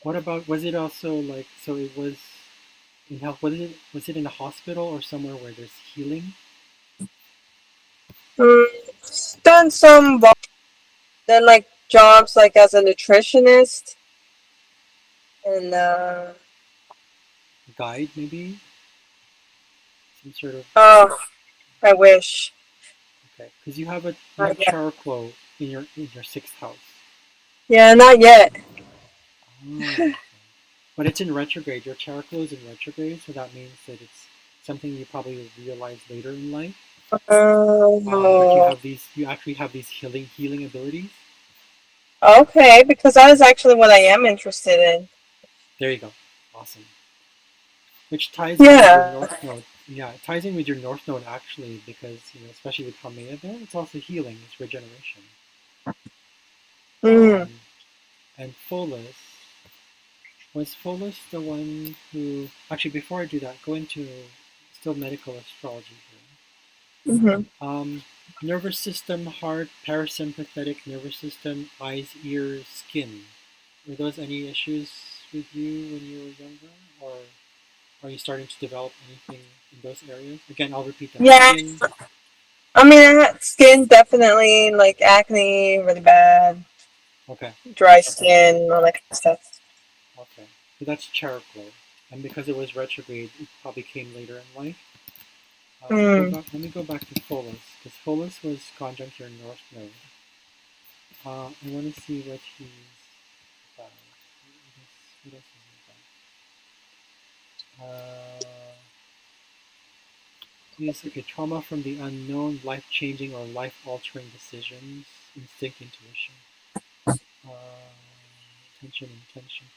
what about, was it also like, so it was in health, was it in a hospital or somewhere where there's healing? Mm, done some then like jobs like as a nutritionist and Guide maybe? Some sort of, oh, I wish. okay. Because you have Yeah. Characlo in your sixth house. Yeah, not yet. Oh, okay. But it's in retrograde. Your Characlo is in retrograde, so that means that it's something you probably will realize later in life. That Oh. you actually have these healing abilities. Okay, because that is actually what I am interested in. There you go. Awesome. Which ties in with your Yeah. north node. Yeah, it ties in with your north node actually because, especially with Haumea there, it's also healing, it's regeneration. Mm. Um, and Pholus, was Pholus the one who, actually before I do that, go into still medical astrology here. Mm-hmm. Nervous system, heart, parasympathetic nervous system, eyes, ears, skin. Were those any issues with you when you were younger? Or are you starting to develop anything in those areas? Again, I'll repeat that. Yeah. Skin. I mean, I had skin definitely like acne, really bad, Okay. dry skin, all that kind of stuff. Okay. So that's charcoal. And because it was retrograde, it probably came later in life. Mm. Let me go back to Pholus, because Pholus was conjunct your north node. I want to see what he's about. What else is he about? He's okay. Trauma from the unknown, life-changing or life-altering decisions, instinct, intuition, attention, intention.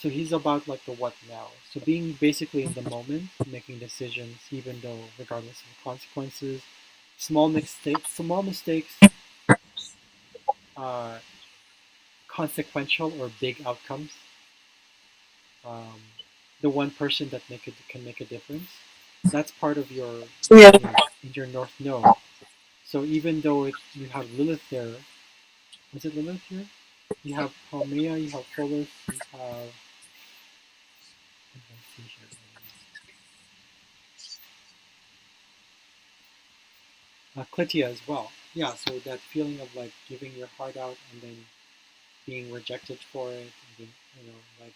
So he's about like the what now. So being basically in the moment, making decisions, even though regardless of the consequences. Small mistakes, uh, consequential or big outcomes. Um, the one person that can make a difference. That's part of your, Yeah. in your north node. So even though you have Lilith there, is it Lilith here? You have Palmea, you have Pholus, you have, what did I see here? Clitia as well. Yeah, so that feeling of like giving your heart out and then being rejected for it, and being, like,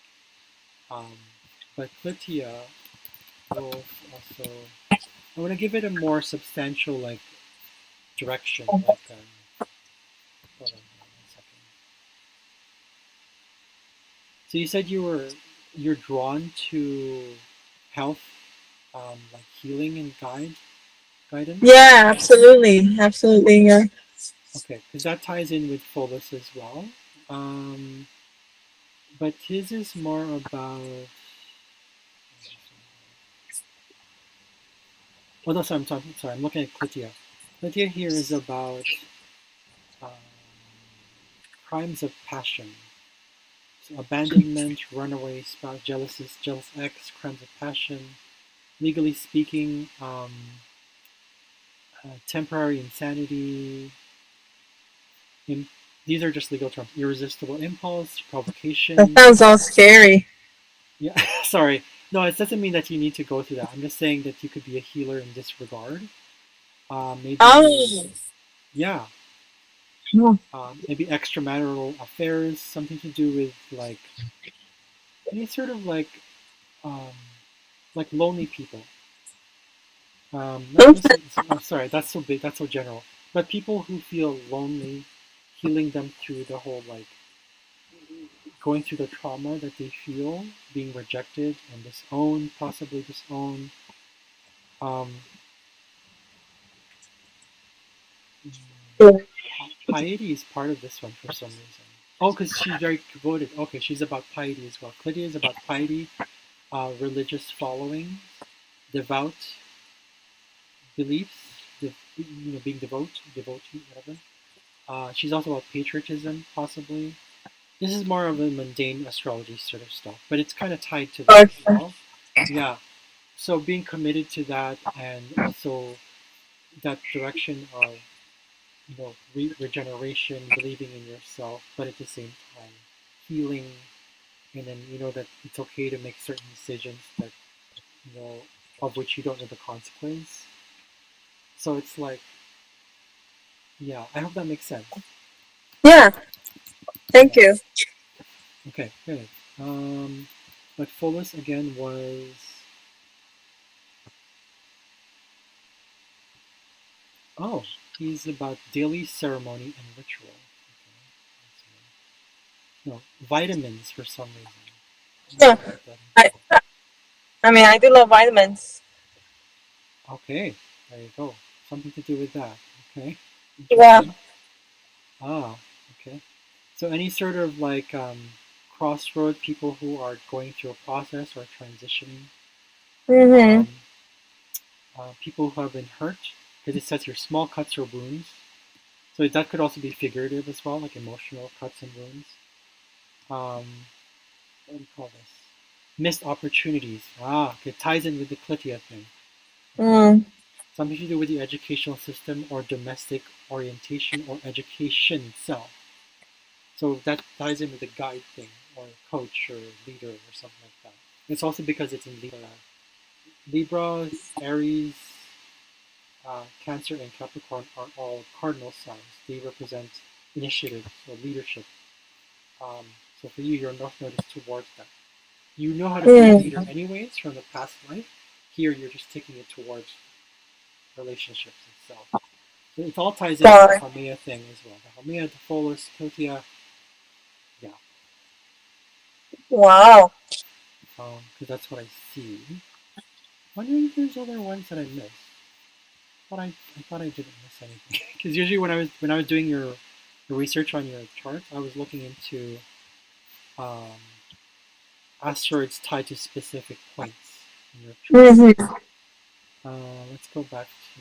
um, but Clitia will also, I want to give it a more substantial like direction, like, hold on one second. So you said you're drawn to health, like healing and guidance. Yeah, absolutely, absolutely. Yeah. Okay, because that ties in with Pholus as well. Um, but his is more about. Oh no, sorry, sorry. I'm looking at Clitia. Clitia here is about um, crimes of passion. So abandonment, runaway spouse, jealous ex, crimes of passion. Legally speaking, temporary insanity. In, these are just legal terms. Irresistible impulse, That provocation. sounds all scary. Yeah, sorry. No, it doesn't mean that you need to go through that. I'm just saying that you could be a healer in this regard. Maybe, Oh. yeah, Hmm. maybe extramarital affairs, something to do with like any sort of um, like lonely people. Not Okay. necessarily. I'm sorry, that's so big, that's so general. But people who feel lonely, healing them through the whole like going through the trauma that they feel, being rejected and disowned, possibly disowned. Um, Piety is part of this one for some reason. Oh, because she's very devoted. Okay, she's about piety as well. Clydia is about piety, religious following, devout beliefs, being devotee, whatever. She's also about patriotism, possibly. This is more of a mundane astrology sort of stuff, but it's kind of tied to that as Okay. well. Yeah. So being committed to that, and also that direction of regeneration, believing in yourself, but at the same time healing, and then that it's okay to make certain decisions that you know of which you don't know the consequence. So it's like, yeah, I hope that makes sense. Yeah. Thank Yeah. you. Okay. Good. Um, but Pholus again was, oh, he's about daily ceremony and ritual. Okay. No, vitamins for some reason. Yeah. I'll put that in I. here. I mean, I do love vitamins. Okay, there you go. Something to do with that. Okay, Yeah. interesting. Ah, okay. So any sort of like crossroad people who are going through a process or transitioning, Mhm. um, people who have been hurt, because it says here small cuts or wounds. So that could also be figurative as well, like emotional cuts and wounds. What do you call this? Missed opportunities. Ah, it ties in with the Clitia thing. Okay. Mm. Something to do with the educational system or domestic orientation or education itself. So that ties in with the guide thing or coach or leader or something like that. It's also because it's in Libra. Libra, Aries, Cancer, and Capricorn are all cardinal signs. They represent initiative or leadership. Um, so for you, your North Node is towards that. You know how to be a leader Mm. anyways from the past life. Here, you're just taking it towards relationships itself. So it all ties in with the Got it. Haumea thing as well. The Haumea, the Pholus, Kotia, yeah, Wow. because that's what I see. Wondering if there's other ones that I missed. I thought I didn't miss anything. Because usually when I was doing your research on your charts, I was looking into um, asteroids tied to specific points in your chart. Mhm. Let's go back to.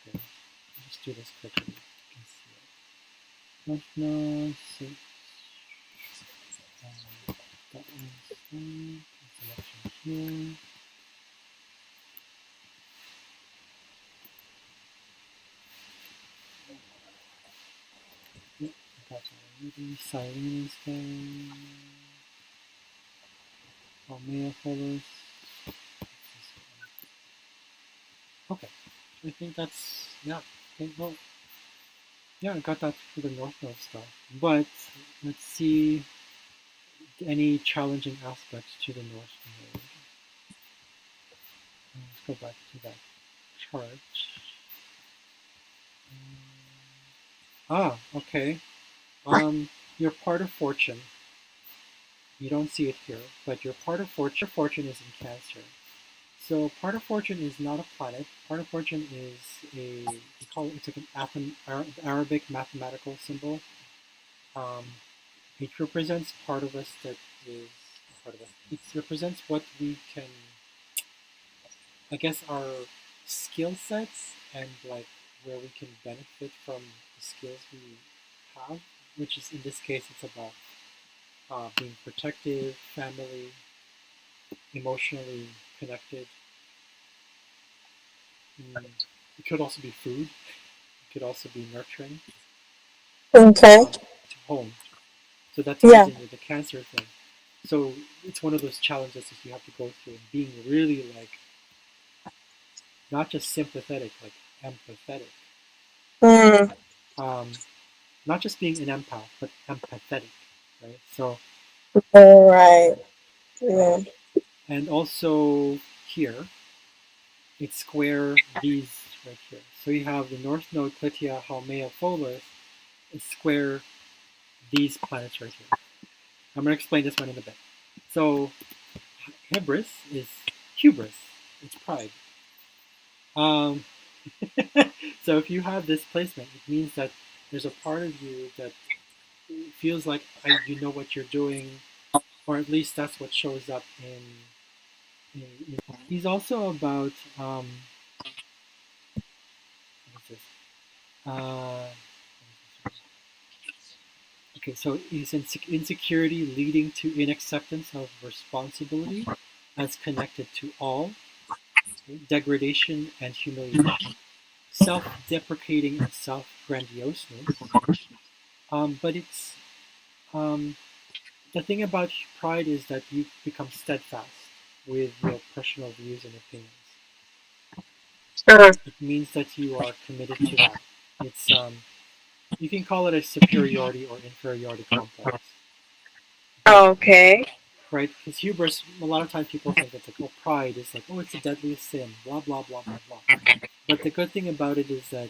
Okay. I'll just do this quickly. You can see it. Lymph nodes. That one's selection here. Yep, I got already. Cyrene is there. Palmea colors. Okay, I think that's yeah. Okay, well, yeah, I got that for the North Node stuff. But let's see any challenging aspects to the North Node. Let's go back to that chart. Okay. Your part of fortune. You don't see it here, but your part of fortune is in Cancer. So part of fortune is not a planet. Part of fortune is we call it, it's like an Arabic mathematical symbol. Um, it represents part of us that is part of us. It represents what we can, I guess, our skill sets and like where we can benefit from the skills we have. Which is in this case, it's about being protective, family, emotionally connected. Mm, it could also be food. It could also be nurturing Okay. to home. So that ties Yeah. in with the cancer thing. So it's one of those challenges that you have to go through and being really like not just sympathetic, like empathetic. Mm. Um, not just being an empath, but empathetic, right? So, All right. Yeah. uh, and also here, it's square these right here. So you have the North Node, Clitia, Haumea, Pholus, is square these planets right here. I'm going to explain this one in a bit. So hubris is hubris. It's pride. Um, so if you have this placement, it means that there's a part of you that feels like you know what you're doing, or at least that's what shows up in he's also about what is this? Uh, okay, so is insecurity leading to inacceptance of responsibility as connected to all, okay, degradation and humiliation, self-deprecating and self-grandioseness. But it's um, the thing about pride is that you become steadfast with your personal views and opinions. Sure. It means that you are committed to that. It's you can call it a superiority or inferiority complex, but Okay. right, because hubris, a lot of times people think it's like, oh, pride is like, oh, it's the deadliest sin, blah blah blah blah blah. But the good thing about it is that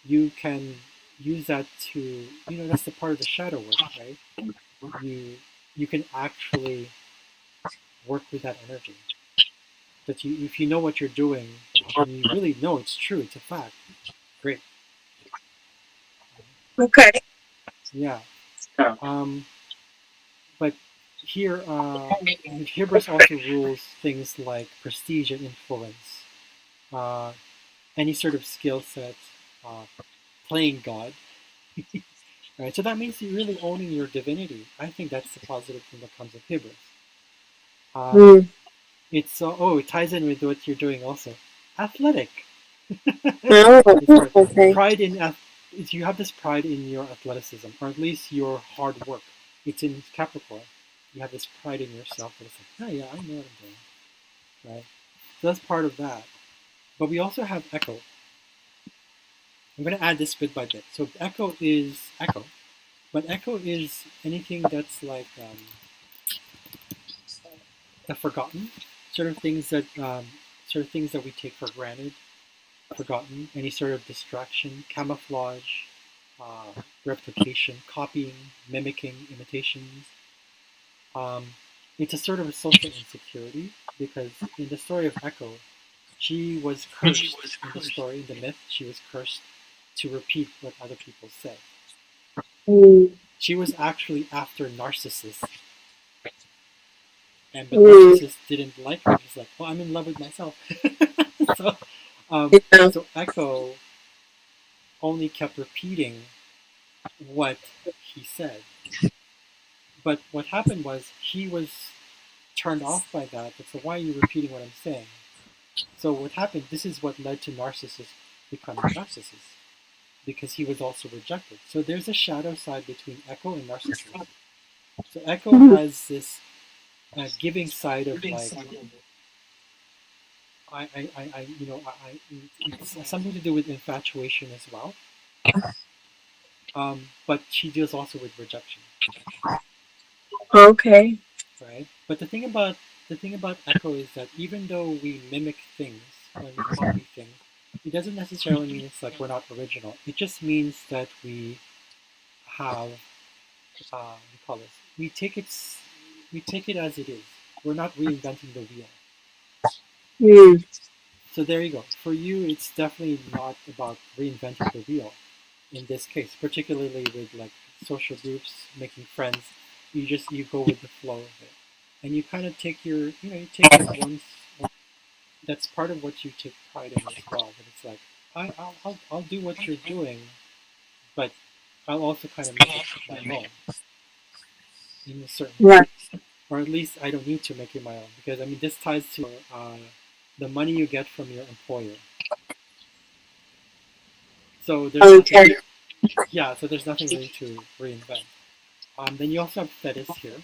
you can use that to, that's the part of the shadow work, right? You you can actually work with that energy. That you, if you know what you're doing, and you really know it's true, it's a fact. Great. Okay. Yeah. Um, but here, hubris also rules things like prestige and influence, uh, any sort of skill set, uh, playing God. Right? So that means you're really owning your divinity. I think that's the positive thing that comes with hubris. Um, Mm. it ties in with what you're doing also. Athletic. Oh, It's part okay. pride in you have this pride in your athleticism, or at least your hard work. It's in Capricorn. You have this pride in yourself that it's like, oh yeah, I know what I'm doing, right? So that's part of that. But we also have Echo. I'm going to add this bit by bit. So Echo is Echo, but Echo is anything that's like the forgotten, sort of things that sort of things that we take for granted, forgotten, any sort of distraction, camouflage, uh, replication, copying, mimicking, imitations. Um, it's a sort of a social insecurity because in the story of Echo, she was cursed. In the story, in the myth, she was cursed to repeat what other people say. Mm. She was actually after Narcissus, and but Mm. Narcissus didn't like her. He's like, "Well, I'm in love with myself." so, Yeah. so Echo only kept repeating what he said. But what happened was he was turned off by that. But so why are you repeating what I'm saying? So what happened? This is what led to Narcissus becoming Narcissus because he was also rejected. So there's a shadow side between Echo and Narcissus. So Echo has this giving side of like it's something to do with infatuation as well. But she deals also with rejection, Okay. right? But the thing about Echo is that even though we mimic things when we copy things, it doesn't necessarily mean it's like we're not original. It just means that we have what do you call this? We take it as it is. We're not reinventing the wheel. Mm. So there you go. For you, it's definitely not about reinventing the wheel in this case, particularly with like social groups, making friends. You go with the flow of it, and you kind of take you take it once. That's part of what you take pride in as well. That it's like I'll do what you're doing, but I'll also kind of make it my own in a certain way, Right. or at least I don't need to make it my own because I mean this ties to the money you get from your employer. So there's nothing, Okay. yeah. So there's nothing really to reinvent. Then you also have Thetis here,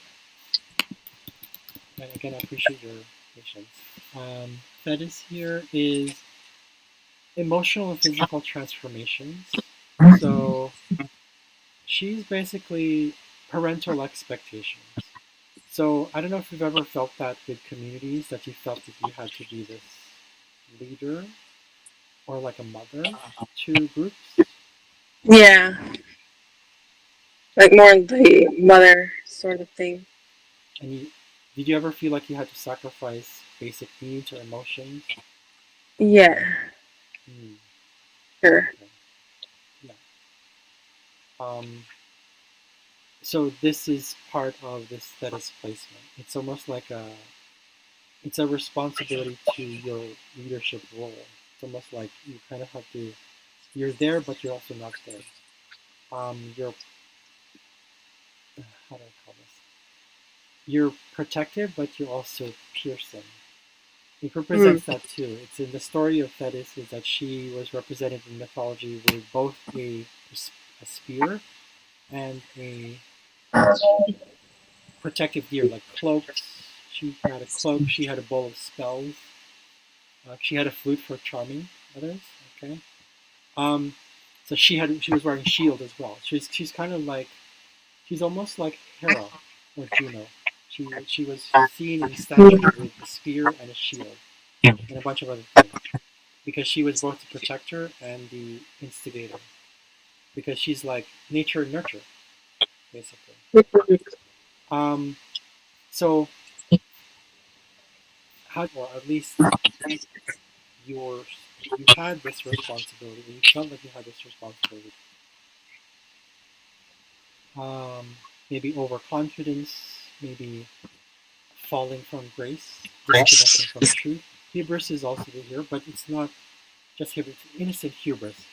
and again, I appreciate your patience. Thetis here is emotional and physical transformations. So she's basically parental expectations. So I don't know if you've ever felt that with communities that you felt that you had to be this leader or like a mother to groups. Yeah. Like more the mother sort of thing. And did you ever feel like you had to sacrifice basic needs or emotions? Yeah. Hmm, Sure. okay, yeah. Um, so this is part of this status placement. It's almost like it's a responsibility to your leadership role. It's almost like you kind of have to, you're there, but you're also not there. You're, how do I call this? You're protective, but you're also piercing. It Mm. represents that too. It's in the story of Thetis is that she was represented in mythology with both a spear and a protective gear, like cloaks. She had a cloak. She had a bowl of spells. She had a flute for charming others. Okay. Um, so she was wearing a shield as well. She's kind of like she's almost like Hera or Juno. She was seen in statue with a spear and a shield and a bunch of other things because she was both the protector and the instigator because she's like nature and nurture basically. Um, so how or at least your you had this responsibility. You felt like you had this responsibility. um, maybe overconfidence, maybe falling from grace, disconnecting from truth. Hubris is also here, but it's not just hubris, it's innocent hubris.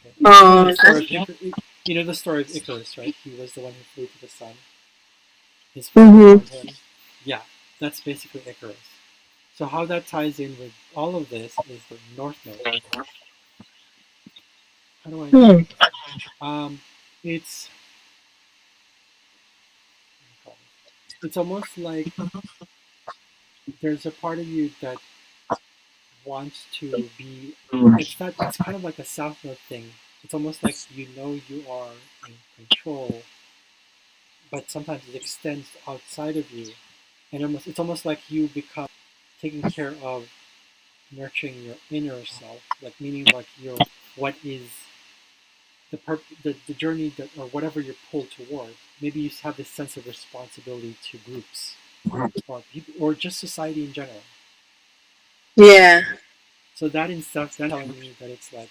Okay. You know the story of Okay. Icar- you know the story of Icarus, right? He was the one who flew to the sun. His father Mm-hmm. warned him. Yeah, that's basically Icarus. So how that ties in with all of this is the North Node. How do I Hmm. explain this one? It's it's almost like there's a part of you that wants to be. It's not. It's kind of like a South Node thing. It's almost like you know you are in control, but sometimes it extends outside of you, and it's almost like you become taking care of nurturing your inner self, like meaning like your what is the journey that or whatever you're pulled toward. Maybe you have this sense of responsibility to groups or people or just society in general. Yeah. So that in stuff that's telling me that it's like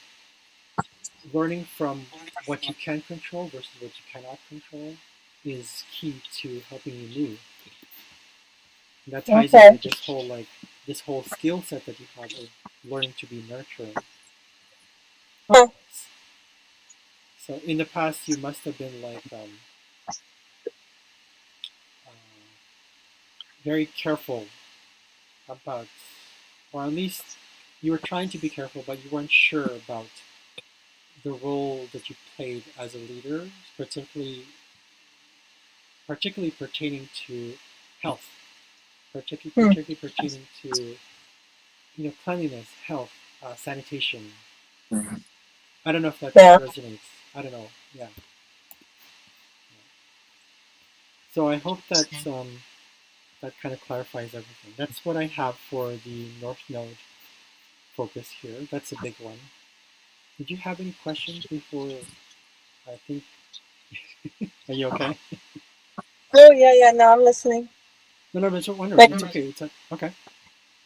learning from what you can control versus what you cannot control is key to helping you move. And that ties in Okay. with this whole skill set that you have of learning to be nurturing. Huh. So in the past, you must have been like uh, very careful about, or at least you were trying to be careful, but you weren't sure about the role that you played as a leader, particularly pertaining to health, Hmm. particularly pertaining to cleanliness, health, sanitation. I don't know if that Yeah. resonates. I don't know. Yeah. So I hope that kind of clarifies everything. That's what I have for the North Node focus here. That's a big one. Did you have any questions before? I think. Are you okay? Oh yeah, yeah. No, I'm listening. No, no, it's wonderful. Like, It's okay. Okay.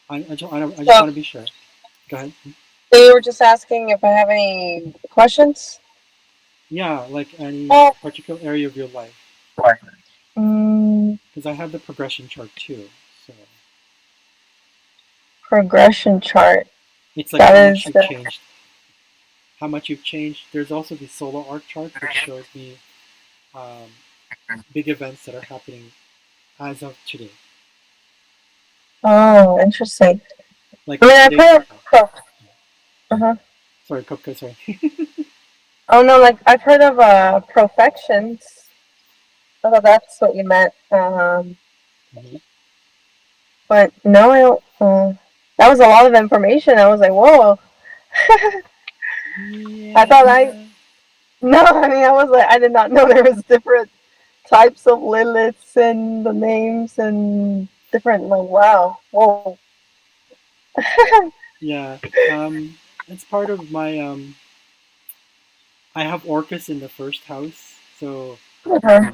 I just so, want to be sure. Go ahead. so you were just asking if I have any questions? Yeah, like any Oh. particular area of your life, Mm, because I have the progression chart too. So progression chart. it's like That how much is you've the. changed. How much you've changed. There's also the solar arc chart, which shows me um, big events that are happening as of today. Oh, interesting. Like I mean, I've today, heard for of. example. Uh-huh. Sorry, Kopka, sorry. Oh no, like I've heard of profections. I thought that's what you meant. Mhm. But no, I don't. That was a lot of information. I was like, whoa. I thought I Yeah. no. I mean, I was like, I did not know there was different types of Liliths and the names and different. Like, wow, whoa. Yeah. It's part of my. I have Orcus in the first house, so Uh-huh.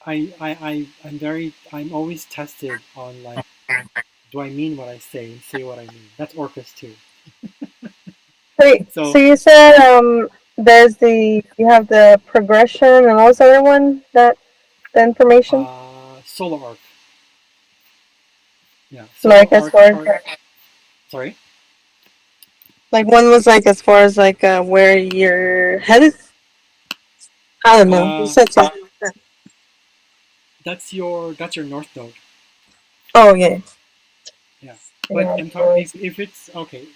I'm always tested on like, do I mean what I say and say what I mean? That's Orcus too. Wait, so So, you said there's the you have the progression and what was the other one that the information Solar Arc. Yeah, Solar like as Arc far as chart. Sorry. like one was like as far as like where you're headed. I don't know. You Uh, said something like that. that's your North Node. Oh yeah. Yeah, but Yeah. I'm talking if it's okay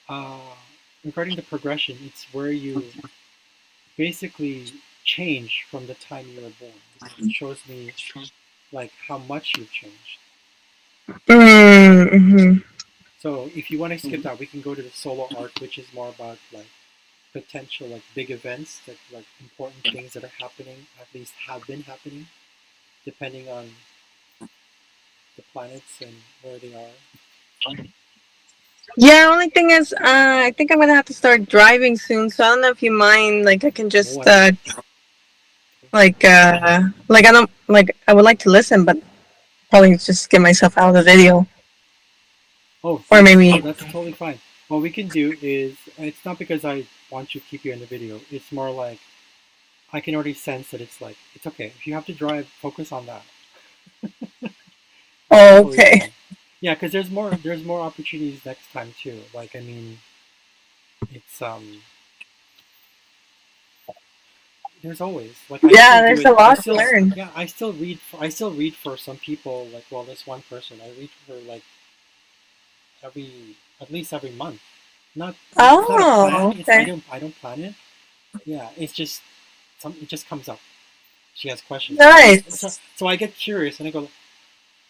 uh, regarding the progression. It's where you basically change from the time you were born because it shows me like how much you've changed. Mm-hmm. So if you want to skip that, we can go to the solar arc, which is more about like potential like big events that like important things that are happening, at least have been happening, depending on the planets and where they are. Yeah. Only thing is, I think I'm gonna have to start driving soon. So I don't know if you mind. Like I can Oh, just I don't. like I don't like I would like to listen, but probably just get myself out of the video Oh, or maybe. that's totally fine. What we can do is it's not because I want you to keep you in the video. It's more like I can already sense that it's like it's okay. If you have to drive, focus on that. It's Oh, totally okay. fine. Yeah, because there's more opportunities next time too. Like I mean, it's there's always like I still Yeah, do there's it. a I lot to still learn. yeah I still read for some people like well this one person I read for like every at least every month. Not it's not a Oh, plan. It's okay. I don't plan it. Yeah, it's just some it just comes up. She has questions. Nice. So I get curious and I go,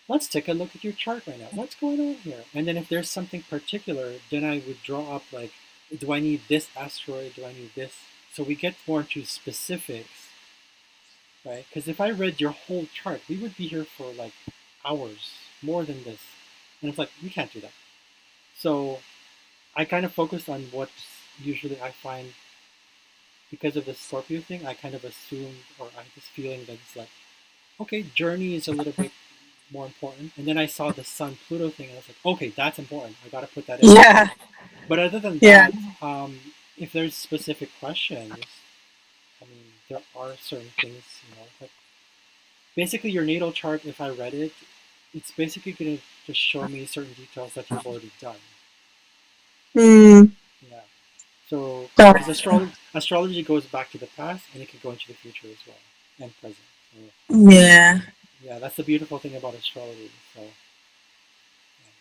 let's take a look at your chart right now. What's going on here? And then if there's something particular, then I would draw up like, do I need this asteroid? Do I need this? So we get more into specifics, right? Because if I read your whole chart, we would be here for like hours, more than this. And it's like, we can't do that. So I kind of focused on what's usually I find because of the Scorpio thing, I kind of assumed or I had this feeling that it's like, okay, journey is a little bit more important. And then I saw the Sun Pluto thing, and I was like, okay, that's important. I got to put that in. Yeah, But other than yeah. that, if there's specific questions, I mean, there are certain things, like basically your natal chart. If I read it, it's basically going to just show me certain details that you've already done. Hmm. Yeah. So, because So, astrology goes back to the past and it can go into the future as well and present. So, yeah. yeah, that's the beautiful thing about astrology. So, yeah.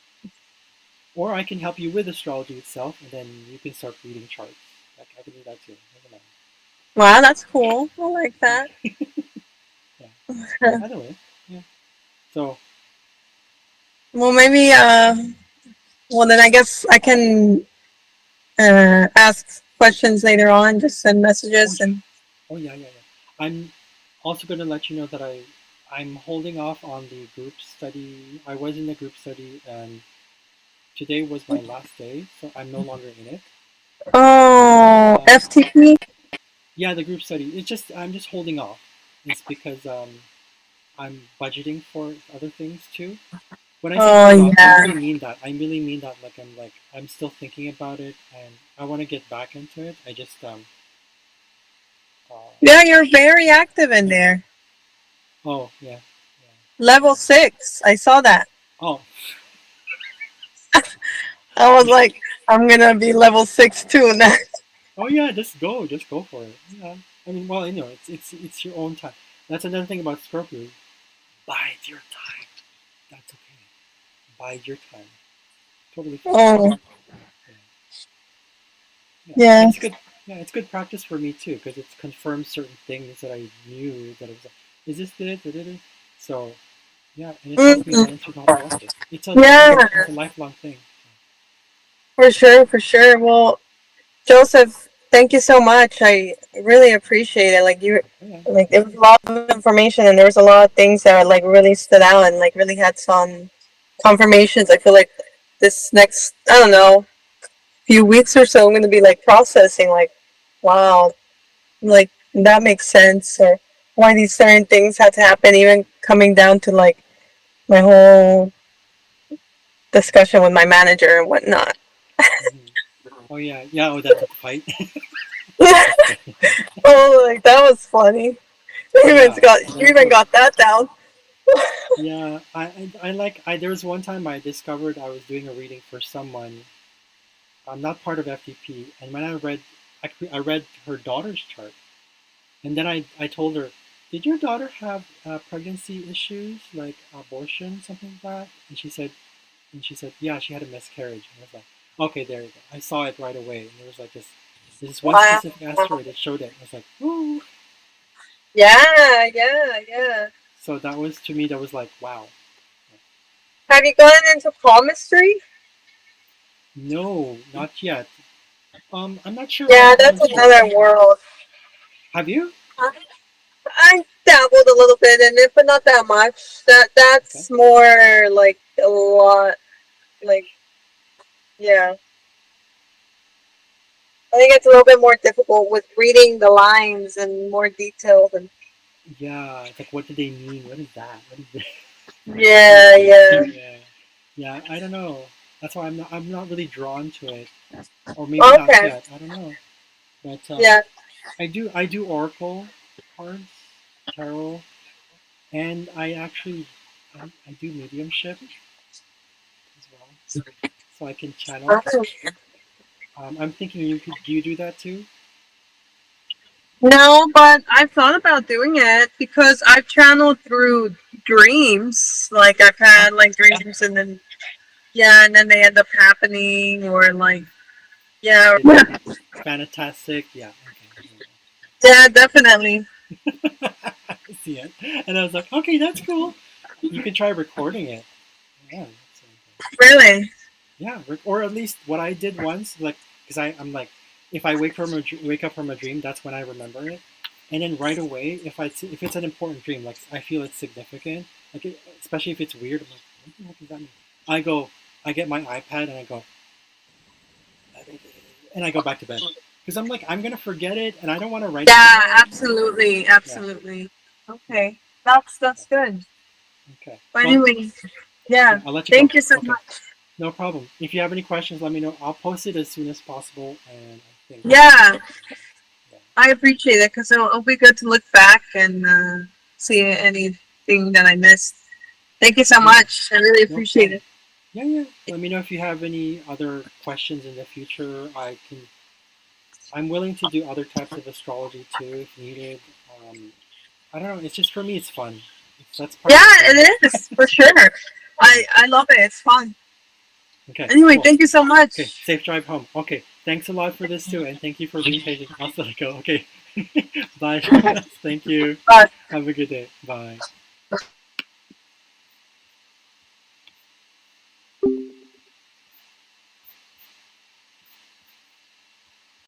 Or I can help you with astrology itself, and then you can start reading charts. Like I can do that too. Doesn't matter. Wow, that's cool. I like that. Yeah. Either way. Yeah. So Well, maybe. Well, then I guess I can ask questions later on. Just send oh messages yeah. and. Oh yeah, yeah, yeah. I'm also gonna let you know that I'm holding off on the group study. I was in the group study and today was my last day, so I'm no longer in it. Oh, Uh, FTP. yeah, the group study. It's just I'm just holding off. It's because I'm budgeting for other things too. When I say Oh hold off, I yeah. really mean that. I really mean that. I'm still thinking about it, and I want to get back into it. I just uh, Yeah, you're very active in there. oh yeah, Level 6. I saw that. yeah. Oh I was like, I'm gonna be level 6 too now. oh yeah. Just go for it. Yeah. I mean, well, it's your own time. That's another thing about Scorpio. Bide your time. That's okay. Bide your time. Totally fine. Oh, Yeah, yeah. And yeah. it's good. Yeah, it's good practice for me too because it's confirmed certain things that I knew that it was like, is this it? Did it? So yeah, and it's helped me Mm, learn through the whole process. yeah, It's a lifelong thing. for sure, for sure. Well, Joseph, thank you so much. I really appreciate it. Oh, yeah. Like, it was a lot of information, and there was a lot of things that like really stood out, and like really had some confirmations. I feel like this next, I don't know, few weeks or so, I'm gonna be like processing, like, wow, like that makes sense, or why these certain things had to happen, even coming down to like my whole discussion with my manager and whatnot. Hmm. Oh yeah, yeah. Oh, that fight. Just Oh, kidding. like that was funny. Yeah, You that's even what. got that down. Yeah, I like. There was one time I discovered I was doing a reading for someone. I'm not part of FTP, and when I read her daughter's chart, and then I told her, "Did your daughter have pregnancy issues, like abortion, something like that?" And she said, "Yeah, she had a miscarriage." And I was like, "Okay, there you go." I saw it right away, and there was like this one Wow. specific asteroid that showed it. I was like, "Ooh!" Yeah, yeah, yeah. So that was to me, that was like, "Wow." Have you gone into palmistry? No, not yet. I'm not sure about Yeah, that's palmistry. another world. Have you? I dabbled a little bit in it, but not that much. Okay. That's more like a lot. Like, yeah, I think it's a little bit more difficult with reading the lines and more detailed. And Yeah, it's like, what do they mean? What is that? What is this? yeah, yeah. Yeah, yeah. I don't know. That's why I'm not really drawn to it, or maybe not Okay. yet. I don't know. But Yeah. I do Oracle. cards, tarot, and I actually I do mediumship as well, so I can channel. I'm thinking you could. Do you do that too? No, but I've thought about doing it because I've channeled through dreams. Like I've Oh, had like dreams and then yeah, and then they end up happening or like yeah, it's yeah, fantastic. Yeah. Okay. yeah, definitely. I see it, and I was like, okay, that's cool. You can try recording it. Yeah. Really? Yeah, or at least what I did once, like, because I'm like, if I wake up from a dream, that's when I remember it, and then right away, if it's an important dream, like I feel it's significant, like especially if it's weird, I'm like, what the heck does that mean? I go, I get my iPad and I go, and I go back to bed because I'm like, I'm gonna forget it, and I don't want to write it Yeah, down. absolutely, Yeah, absolutely. yeah, Okay, that's good. okay. But Well, anyway, yeah, yeah. I'll let you go. Thank you so Okay, much. no problem. If you have any questions, let me know. I'll post it as soon as possible, and I think, Yeah, yeah. I appreciate it because it'll be good to look back and see anything that I missed. Thank you so Yeah, much. I really no appreciate problem. it. Yeah, yeah. Let me know if you have any other questions in the future. I'm willing to do other types of astrology too if needed. I don't know. It's just for me, it's fun. That's part Yeah, of the fun. it is for sure. Yeah. I love it. It's fun. Okay. Anyway, Cool. thank you so Okay. much. Safe drive home. Okay. Thanks a lot for this too, and thank you for being patient. I'll let go. Okay. Bye. Thank you. Bye. Have a good day. Bye.